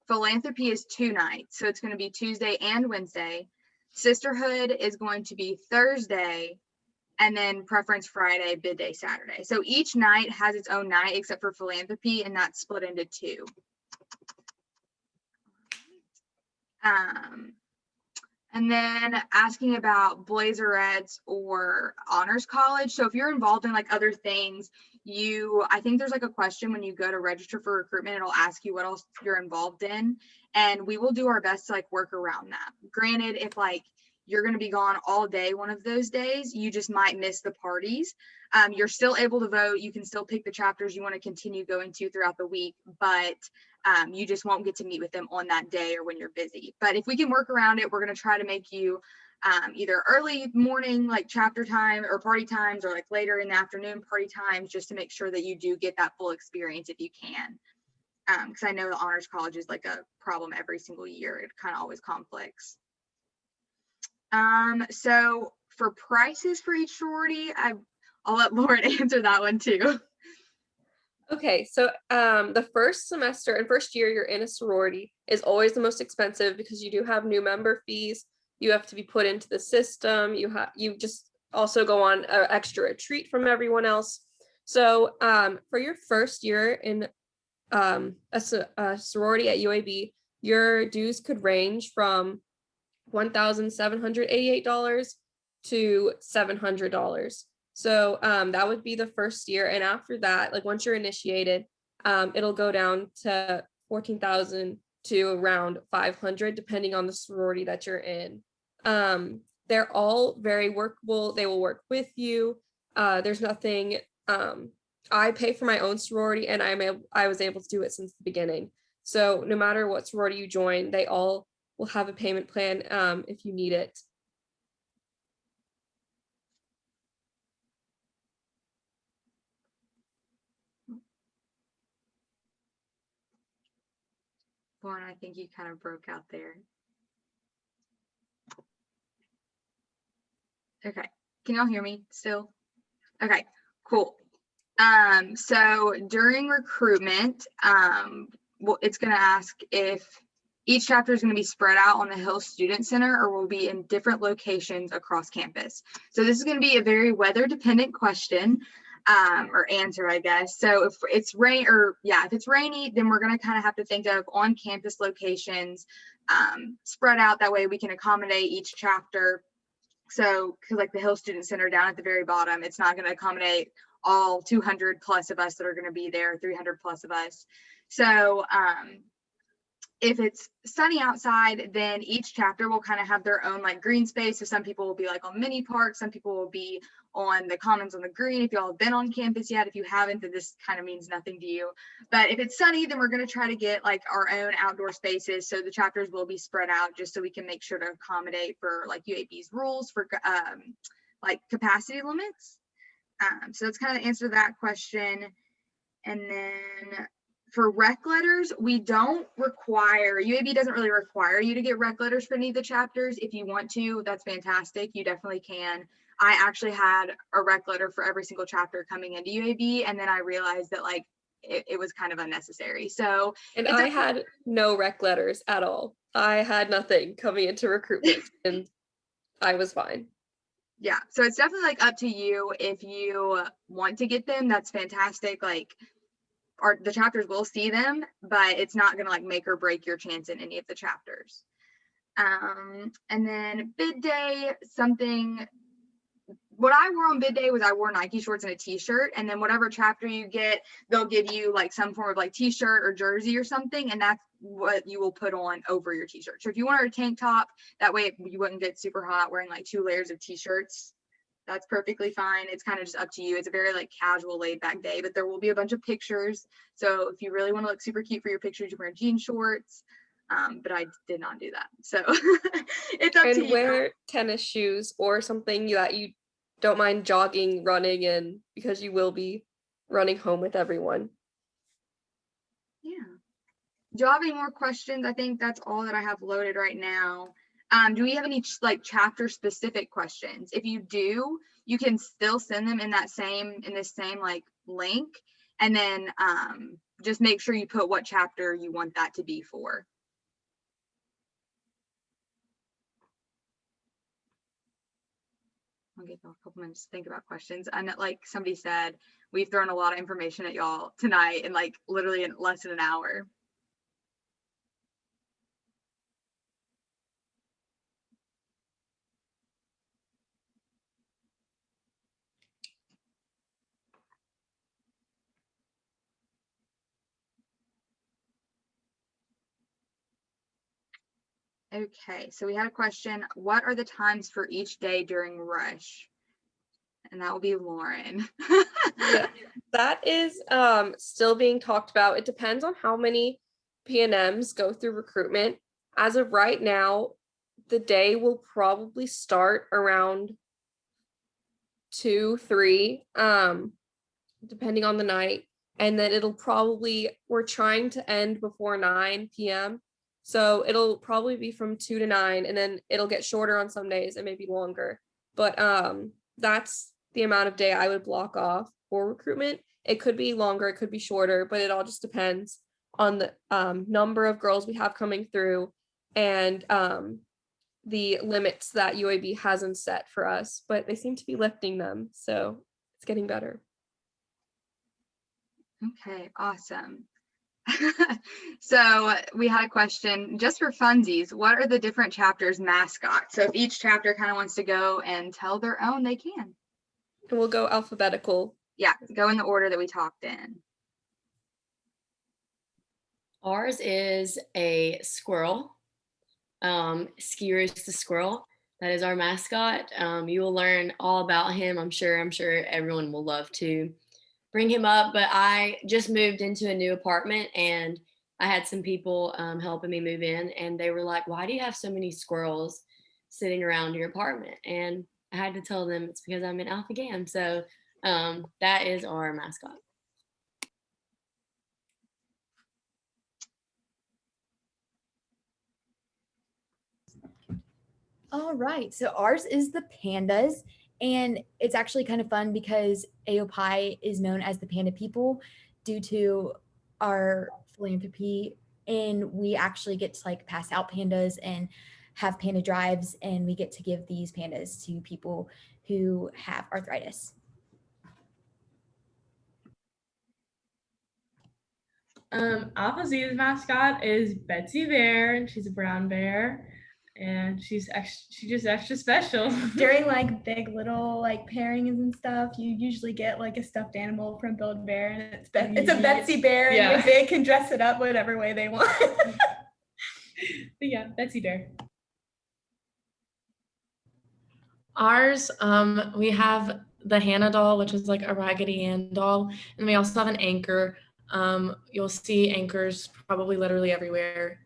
Philanthropy is 2 nights, so it's going to be Tuesday and Wednesday. Sisterhood is going to be Thursday, and then Preference Friday, Bid Day Saturday. So each night has its own night except for Philanthropy, and that's split into 2. And then asking about Blazerettes or Honors College. So if you're involved in like other things, I think there's like a question when you go to register for recruitment, it'll ask you what else you're involved in. And we will do our best to like work around that. Granted, if like you're going to be gone all day one of those days, you just might miss the parties. You're still able to vote. You can still pick the chapters you want to continue going to throughout the week, but you just won't get to meet with them on that day or when you're busy. But if we can work around it, we're going to try to make you either early morning, like chapter time or party times, or like later in the afternoon party times, just to make sure that you do get that full experience if you can. Because I know the Honors College is like a problem every single year. It kind of always conflicts. So for prices for each sorority, I'll let Lauren answer that one too. Okay, so the first semester and first year you're in a sorority is always the most expensive because you do have new member fees. You have to be put into the system. You just also go on an extra retreat from everyone else. So for your first year in a sorority at UAB, your dues could range from $1,788 to $700. So that would be the first year. And after that, like once you're initiated, it'll go down to $14,000 to around $500, depending on the sorority that you're in. They're all very workable. They will work with you. There's nothing, I pay for my own sorority, and I was able to do it since the beginning. So no matter what sorority you join, they all will have a payment plan if you need it. Lauren, I think you kind of broke out there. Okay, can y'all hear me still? Okay, cool. So during recruitment, well, it's going to ask if each chapter is going to be spread out on the Hill Student Center or will be in different locations across campus. So this is going to be a very weather dependent question or answer, I guess. So if it's if it's rainy, then we're going to kind of have to think of on campus locations spread out. That way we can accommodate each chapter. So because like the Hill Student Center down at the very bottom, it's not going to accommodate all 200 plus of us that are going to be there, 300 plus of us. So if it's sunny outside, then each chapter will kind of have their own like green space. So some people will be like on mini park, some people will be on the commons on the green. If y'all have been on campus yet, if you haven't, then this kind of means nothing to you. But if it's sunny, then we're going to try to get like our own outdoor spaces. So the chapters will be spread out just so we can make sure to accommodate for like UAB's rules for like capacity limits. So that's kind of the answer to that question. And then for rec letters, we don't require, UAB doesn't really require you to get rec letters for any of the chapters. If you want to, that's fantastic. You definitely can. I actually had a rec letter for every single chapter coming into UAB, and then I realized that like it was kind of unnecessary. So, and I had no rec letters at all. I had nothing coming into recruitment, and I was fine. Yeah, so it's definitely like up to you. If you want to get them, that's fantastic. Like the chapters will see them, but it's not gonna like make or break your chance in any of the chapters. And then bid day, what I wore on bid day was I wore Nike shorts and a t-shirt, and then whatever chapter you get, they'll give you like some form of like t-shirt or jersey or something, and that's what you will put on over your t-shirt. So if you wanted a tank top, that way you wouldn't get super hot wearing like 2 layers of t-shirts. That's perfectly fine. It's kind of just up to you. It's a very like casual laid back day, but there will be a bunch of pictures. So if you really want to look super cute for your pictures, you wear jean shorts. But I did not do that. So it's up to you. And wear tennis shoes or something that you don't mind jogging, running in, because you will be running home with everyone. Yeah. Do you have any more questions? I think that's all that I have loaded right now. Do we have any like chapter specific questions? If you do, you can still send them in this same like link, and then just make sure you put what chapter you want that to be for. I'll give y'all a couple minutes to think about questions. And like somebody said, we've thrown a lot of information at y'all tonight in like literally in less than an hour. Okay, so we had a question. What are the times for each day during rush? And that will be Lauren. Yeah, that is still being talked about. It depends on how many PNMs go through recruitment. As of right now, the day will probably start around 2, 3, depending on the night. And then we're trying to end before 9 p.m. So it'll probably be from 2 to 9, and then it'll get shorter on some days and maybe longer. But that's the amount of day I would block off for recruitment. It could be longer, it could be shorter, but it all just depends on the number of girls we have coming through and the limits that UAB hasn't set for us. But they seem to be lifting them, so it's getting better. Okay, awesome. So we had a question just for funsies. What are the different chapters' mascots? So if each chapter kind of wants to go and tell their own, they can. And we'll go alphabetical. Yeah, go in the order that we talked in. Ours is a squirrel. Skirus the squirrel. That is our mascot. You will learn all about him. I'm sure everyone will love to bring him up, but I just moved into a new apartment and I had some people helping me move in, and they were like, why do you have so many squirrels sitting around your apartment? And I had to tell them it's because I'm in Alpha Gam. So that is our mascot. All right, so ours is the pandas, and it's actually kind of fun because AOPI is known as the Panda People due to our philanthropy, and we actually get to like pass out pandas and have panda drives, and we get to give these pandas to people who have arthritis. Alpha Z's mascot is Betsy Bear, and she's a brown bear. And she's just extra special. During like big little like pairings and stuff, you usually get like a stuffed animal from Build-A-Bear, and it's a Betsy Bear, and they can dress it up whatever way they want. But yeah, Betsy Bear. Ours, we have the Hannah doll, which is like a Raggedy Ann doll, and we also have an anchor. You'll see anchors probably literally everywhere,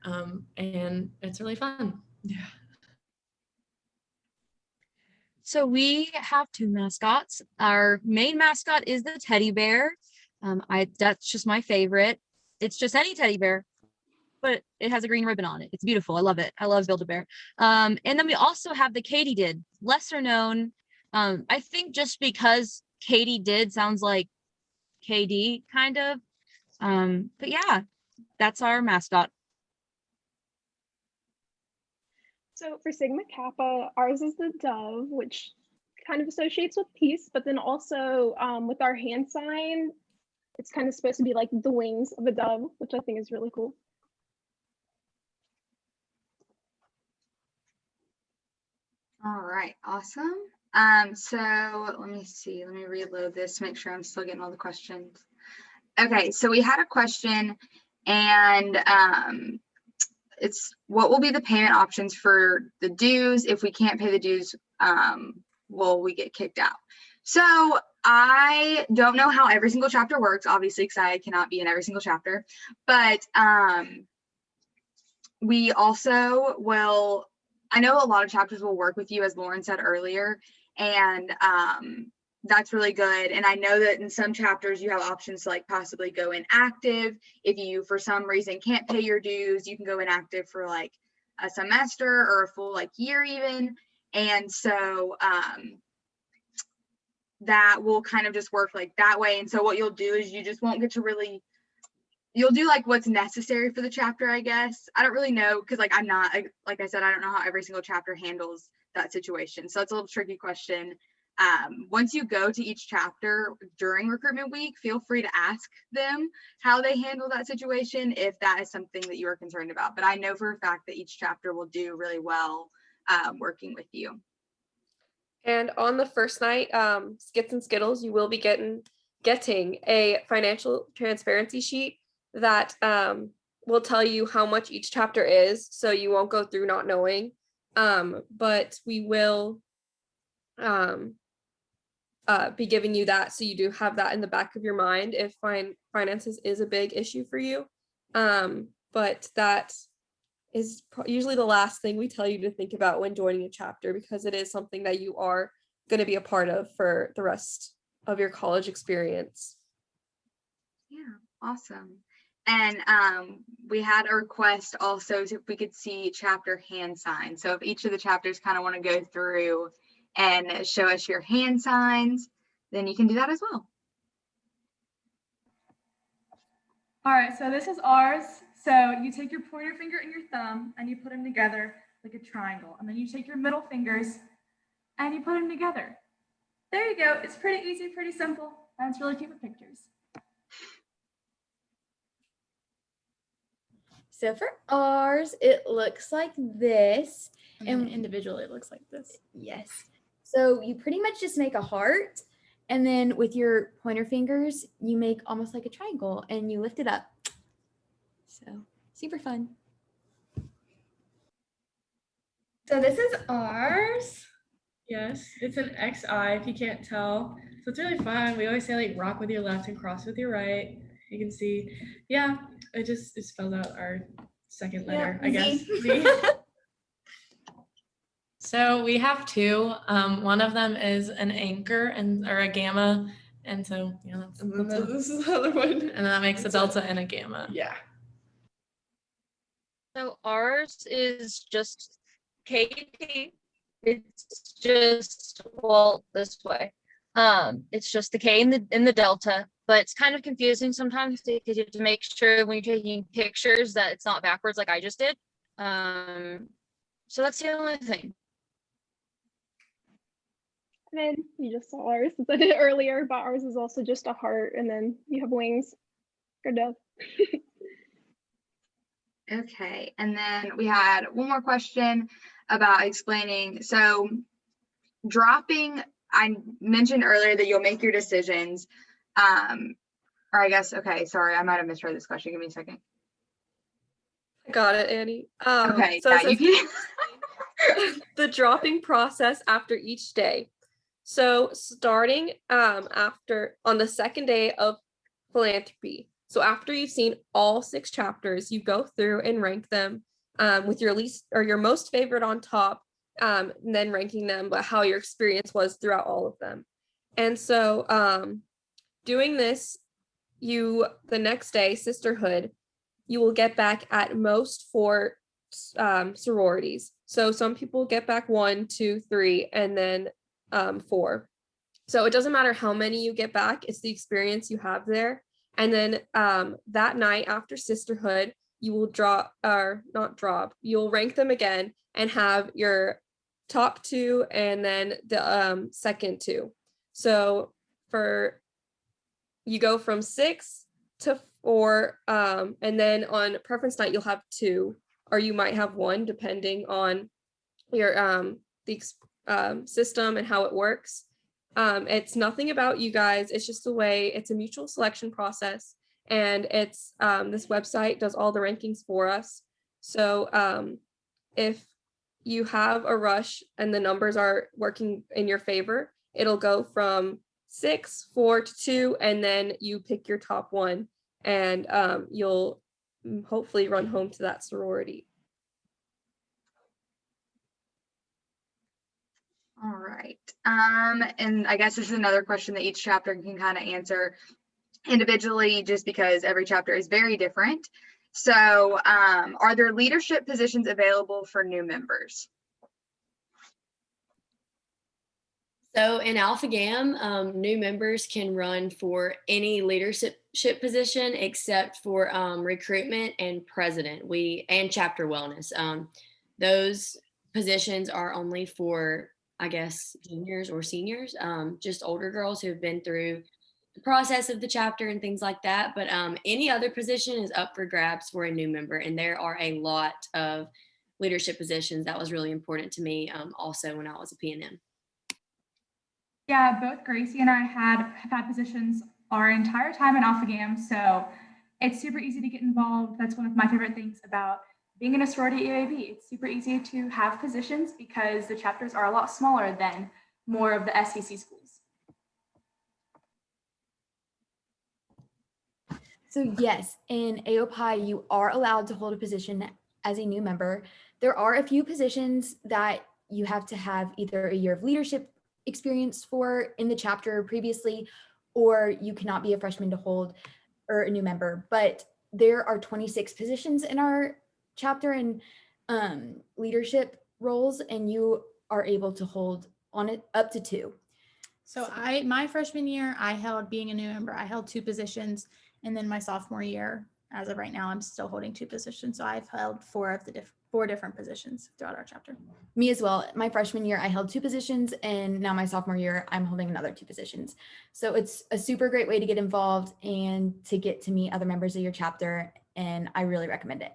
and it's really fun. Yeah. So we have two mascots. Our main mascot is the teddy bear. That's just my favorite. It's just any teddy bear, but it has a green ribbon on it. It's beautiful. I love it. I love Build-A-Bear. And then we also have the Katydid, lesser known. I think just because Katydid sounds like KD kind of. But yeah, that's our mascot. So for Sigma Kappa, ours is the dove, which kind of associates with peace, but then also with our hand sign, it's kind of supposed to be like the wings of a dove, which I think is really cool. All right, awesome. So let me see, let me reload this to make sure I'm still getting all the questions. Okay, so we had a question, and it's what will be the payment options for the dues? If we can't pay the dues, will we get kicked out? So I don't know how every single chapter works, obviously, because I cannot be in every single chapter, but we also will, I know a lot of chapters will work with you, as Lauren said earlier, and that's really good. And I know that in some chapters you have options to like possibly go inactive. If you for some reason can't pay your dues, you can go inactive for like a semester or a full like year even. And so that will kind of just work like that way. And so what you'll do is you just won't get to really, you'll do like what's necessary for the chapter, I guess. I don't really know, because like I'm not, like I said, I don't know how every single chapter handles that situation. So it's a little tricky question. Once you go to each chapter during recruitment week, feel free to ask them how they handle that situation if that is something that you are concerned about. But I know for a fact that each chapter will do really well working with you. And on the first night, Skits and Skittles, you will be getting a financial transparency sheet that will tell you how much each chapter is, so you won't go through not knowing. But we will be giving you that, so you do have that in the back of your mind if finances is a big issue for you. But that is usually the last thing we tell you to think about when joining a chapter, because it is something that you are going to be a part of for the rest of your college experience. Yeah, awesome. And we had a request also if we could see chapter hand signs. So if each of the chapters kind of want to go through and show us your hand signs, then you can do that as well. All right, so this is ours. So you take your pointer finger and your thumb and you put them together like a triangle. And then you take your middle fingers and you put them together. There you go. It's pretty easy, pretty simple. And it's really cute with pictures. So for ours, it looks like this. And individually, it looks like this. Yes. So you pretty much just make a heart. And then with your pointer fingers, you make almost like a triangle and you lift it up. So super fun. So this is ours. Yes, it's an XI if you can't tell. So it's really fun. We always say like rock with your left and cross with your right. You can see, yeah, it spells out our second letter, I guess. Z. So we have two. One of them is an anchor or a gamma, and so This is the other one. And that makes a delta and a gamma. Yeah. So ours is just KD. It's just, well, this way. It's just the K in the delta, but it's kind of confusing sometimes because you have to make sure when you're taking pictures that it's not backwards like I just did. So that's the only thing. And then you just saw ours, as I did earlier, but ours is also just a heart, and then you have wings. Good dove. Okay, and then we had one more question about explaining. So dropping, I mentioned earlier that you'll make your decisions. Or I guess, okay, sorry, I might have misread this question. Give me a second. got it, Annie. Okay, So yeah, it you says can. the dropping process after each day. So starting after on the second day of philanthropy. So after you've seen all 6 chapters, you go through and rank them with your least or your most favorite on top, and then ranking them but how your experience was throughout all of them. And so doing this, the next day, sisterhood, you will get back at most 4 sororities. So some people get back 1, 2, 3, and then 4. So it doesn't matter how many you get back, it's the experience you have there. And then that night after sisterhood, you will you'll rank them again and have your top 2 and then the second 2. So you go from 6 to 4, and then on preference night you'll have 2, or you might have 1 depending on your system and how it works. It's nothing about you guys, it's just it's a mutual selection process, and it's this website does all the rankings for us. So if you have a rush and the numbers are working in your favor, it'll go from 6, 4 to 2, and then you pick your top 1, and you'll hopefully run home to that sorority. All right. And I guess this is another question that each chapter can kind of answer individually, just because every chapter is very different. So are there leadership positions available for new members? So in Alpha Gam, new members can run for any leadership position except for recruitment and president, and chapter wellness. Those positions are only for, I guess, juniors or seniors, just older girls who have been through the process of the chapter and things like that. But any other position is up for grabs for a new member. And there are a lot of leadership positions. That was really important to me also when I was a PNM. Yeah, both Gracie and I have had positions our entire time in Alpha Gam, so it's super easy to get involved. That's one of my favorite things about being in a sorority EAB. It's super easy to have positions because the chapters are a lot smaller than more of the SEC schools. So yes, in AOPI, you are allowed to hold a position as a new member. There are a few positions that you have to have either a year of leadership experience for in the chapter previously, or you cannot be a freshman to hold or a new member. But there are 26 positions in our chapter and leadership roles, and you are able to hold on it up to 2. So my freshman year, being a new member, I held 2 positions. And then my sophomore year, as of right now, I'm still holding 2 positions. So I've held 4 different positions throughout our chapter. Me as well. My freshman year, I held 2 positions, and now my sophomore year, I'm holding another 2 positions. So it's a super great way to get involved and to get to meet other members of your chapter, and I really recommend it.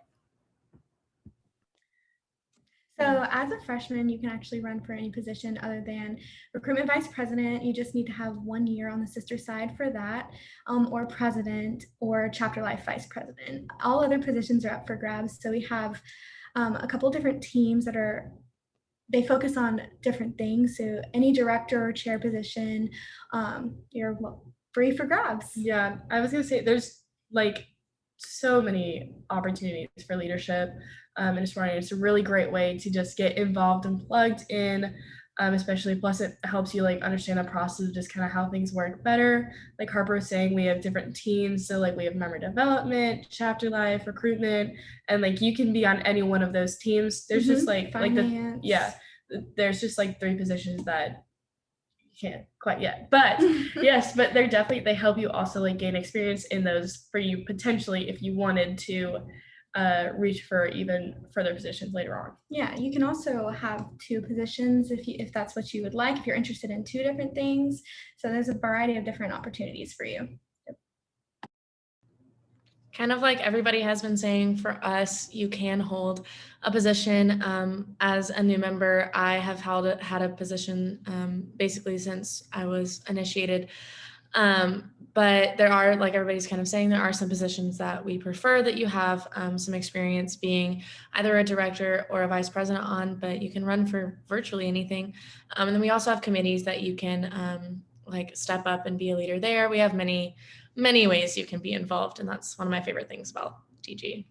So as a freshman, you can actually run for any position other than recruitment vice president. You just need to have 1 year on the sister side for that, or president or chapter life vice president. All other positions are up for grabs. So we have a couple different teams they focus on different things. So any director or chair position, you're free for grabs. Yeah, I was gonna say there's like so many opportunities for leadership in a sorority. It's a really great way to just get involved and plugged in, especially plus it helps you like understand the process of just kind of how things work better. Like Harper was saying, we have different teams. So like we have member development, chapter life, recruitment, and like you can be on any one of those teams. There's just like there's just like 3 positions that you can't quite yet, but yes, but they help you also like gain experience in those for you potentially if you wanted to reach for even further positions later on. Yeah, you can also have 2 positions if that's what you would like, if you're interested in 2 different things. So there's a variety of different opportunities for you. Kind of like everybody has been saying, for us, you can hold a position. As a new member, I have had a position basically since I was initiated. But But there are, like everybody's kind of saying, there are some positions that we prefer that you have some experience being either a director or a vice president on, but you can run for virtually anything. And then we also have committees that you can like step up and be a leader there. We have many ways you can be involved, and that's one of my favorite things about DG.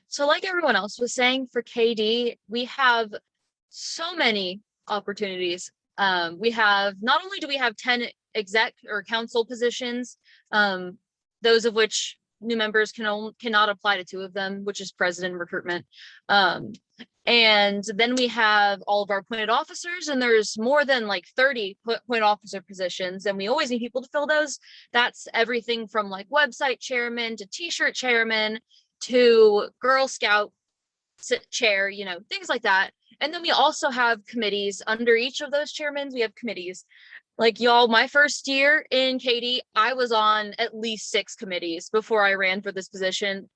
So like everyone else was saying, for KD, we have so many opportunities. We have, not only do we have 10 exec or council positions, those of which new members cannot apply to 2 of them, which is president and recruitment. And then we have all of our appointed officers, and there's more than like 30 appointed officer positions, and we always need people to fill those. That's everything from like website chairman to t-shirt chairman to Girl Scout chair, you know, things like that. And then we also have committees under each of those chairmen. We have committees. Like y'all, my first year in KD, I was on at least 6 committees before I ran for this position.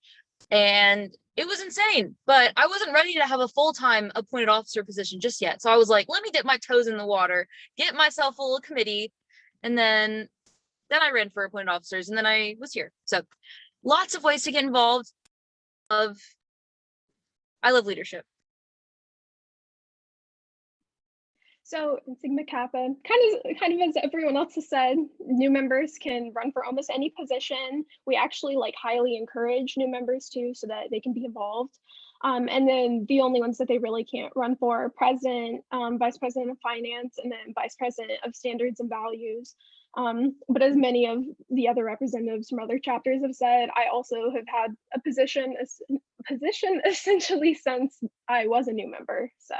And it was insane, but I wasn't ready to have a full-time appointed officer position just yet. So I was like, let me dip my toes in the water, get myself a little committee. And then I ran for appointed officers, and then I was here. So lots of ways to get involved. I love leadership. So in Sigma Kappa, kind of as everyone else has said, new members can run for almost any position. We actually like highly encourage new members too, so that they can be involved. And then the only ones that they really can't run for are president, vice president of finance, and then vice president of standards and values. But as many of the other representatives from other chapters have said, I also have had a position essentially since I was a new member. So.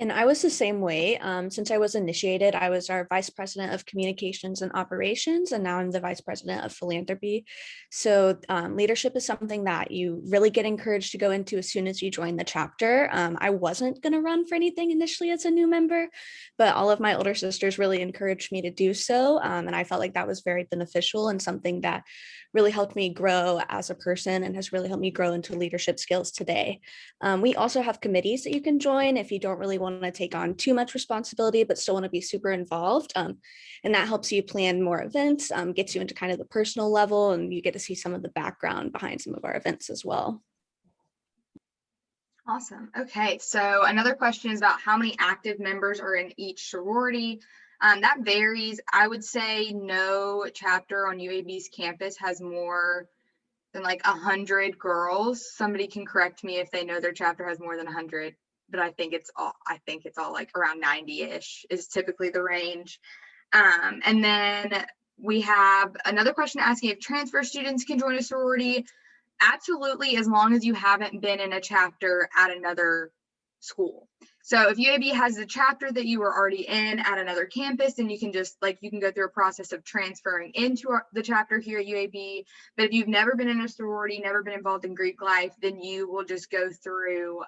And I was the same way. Since I was initiated, I was our vice president of communications and operations, and now I'm the vice president of philanthropy. So leadership is something that you really get encouraged to go into as soon as you join the chapter. I wasn't going to run for anything initially as a new member, but all of my older sisters really encouraged me to do so. And I felt like that was very beneficial and something that really helped me grow as a person and has really helped me grow into leadership skills today. We also have committees that you can join if you don't really want to take on too much responsibility, but still want to be super involved. And that helps you plan more events, gets you into kind of the personal level, and you get to see some of the background behind some of our events as well. Awesome. Okay, so another question is about how many active members are in each sorority. That varies. I would say no chapter on UAB's campus has more than like 100 girls. Somebody can correct me if they know their chapter has more than 100, but I think it's all like around 90-ish is typically the range. And then we have another question asking if transfer students can join a sorority. Absolutely, as long as you haven't been in a chapter at another school. So if UAB has a chapter that you were already in at another campus, then you can just you can go through a process of transferring into the chapter here at UAB. But if you've never been in a sorority, never been involved in Greek life, then you will just go through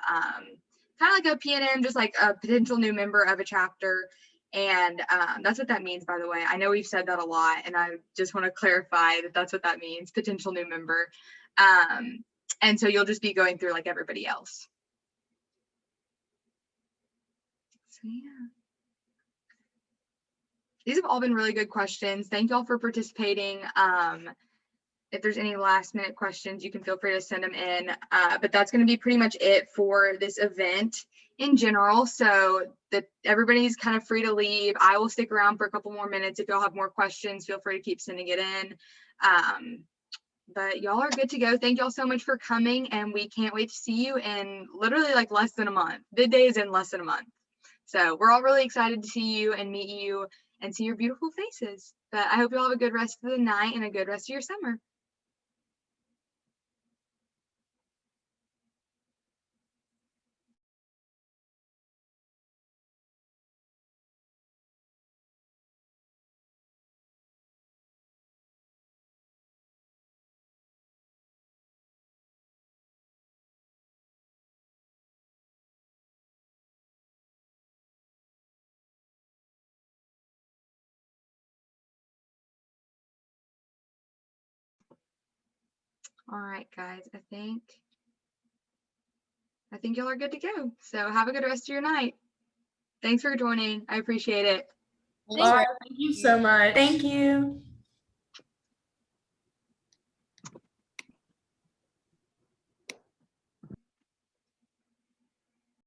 kind of like a PNM, just like a potential new member of a chapter. And that's what that means, by the way. I know we've said that a lot, and I just want to clarify that that's what that means, potential new member. And so you'll just be going through like everybody else. So yeah. These have all been really good questions. Thank you all for participating. If there's any last minute questions, you can feel free to send them in. But that's going to be pretty much it for this event in general. So that everybody's kind of free to leave. I will stick around for a couple more minutes. If y'all have more questions, feel free to keep sending it in. But y'all are good to go. Thank y'all so much for coming, and we can't wait to see you in literally like less than a month. Bid day is in less than a month. So we're all really excited to see you and meet you and see your beautiful faces. But I hope you all have a good rest of the night and a good rest of your summer. All right, guys, I think y'all are good to go. So have a good rest of your night. Thanks for joining. I appreciate it. All right, thank you so much. Thank you.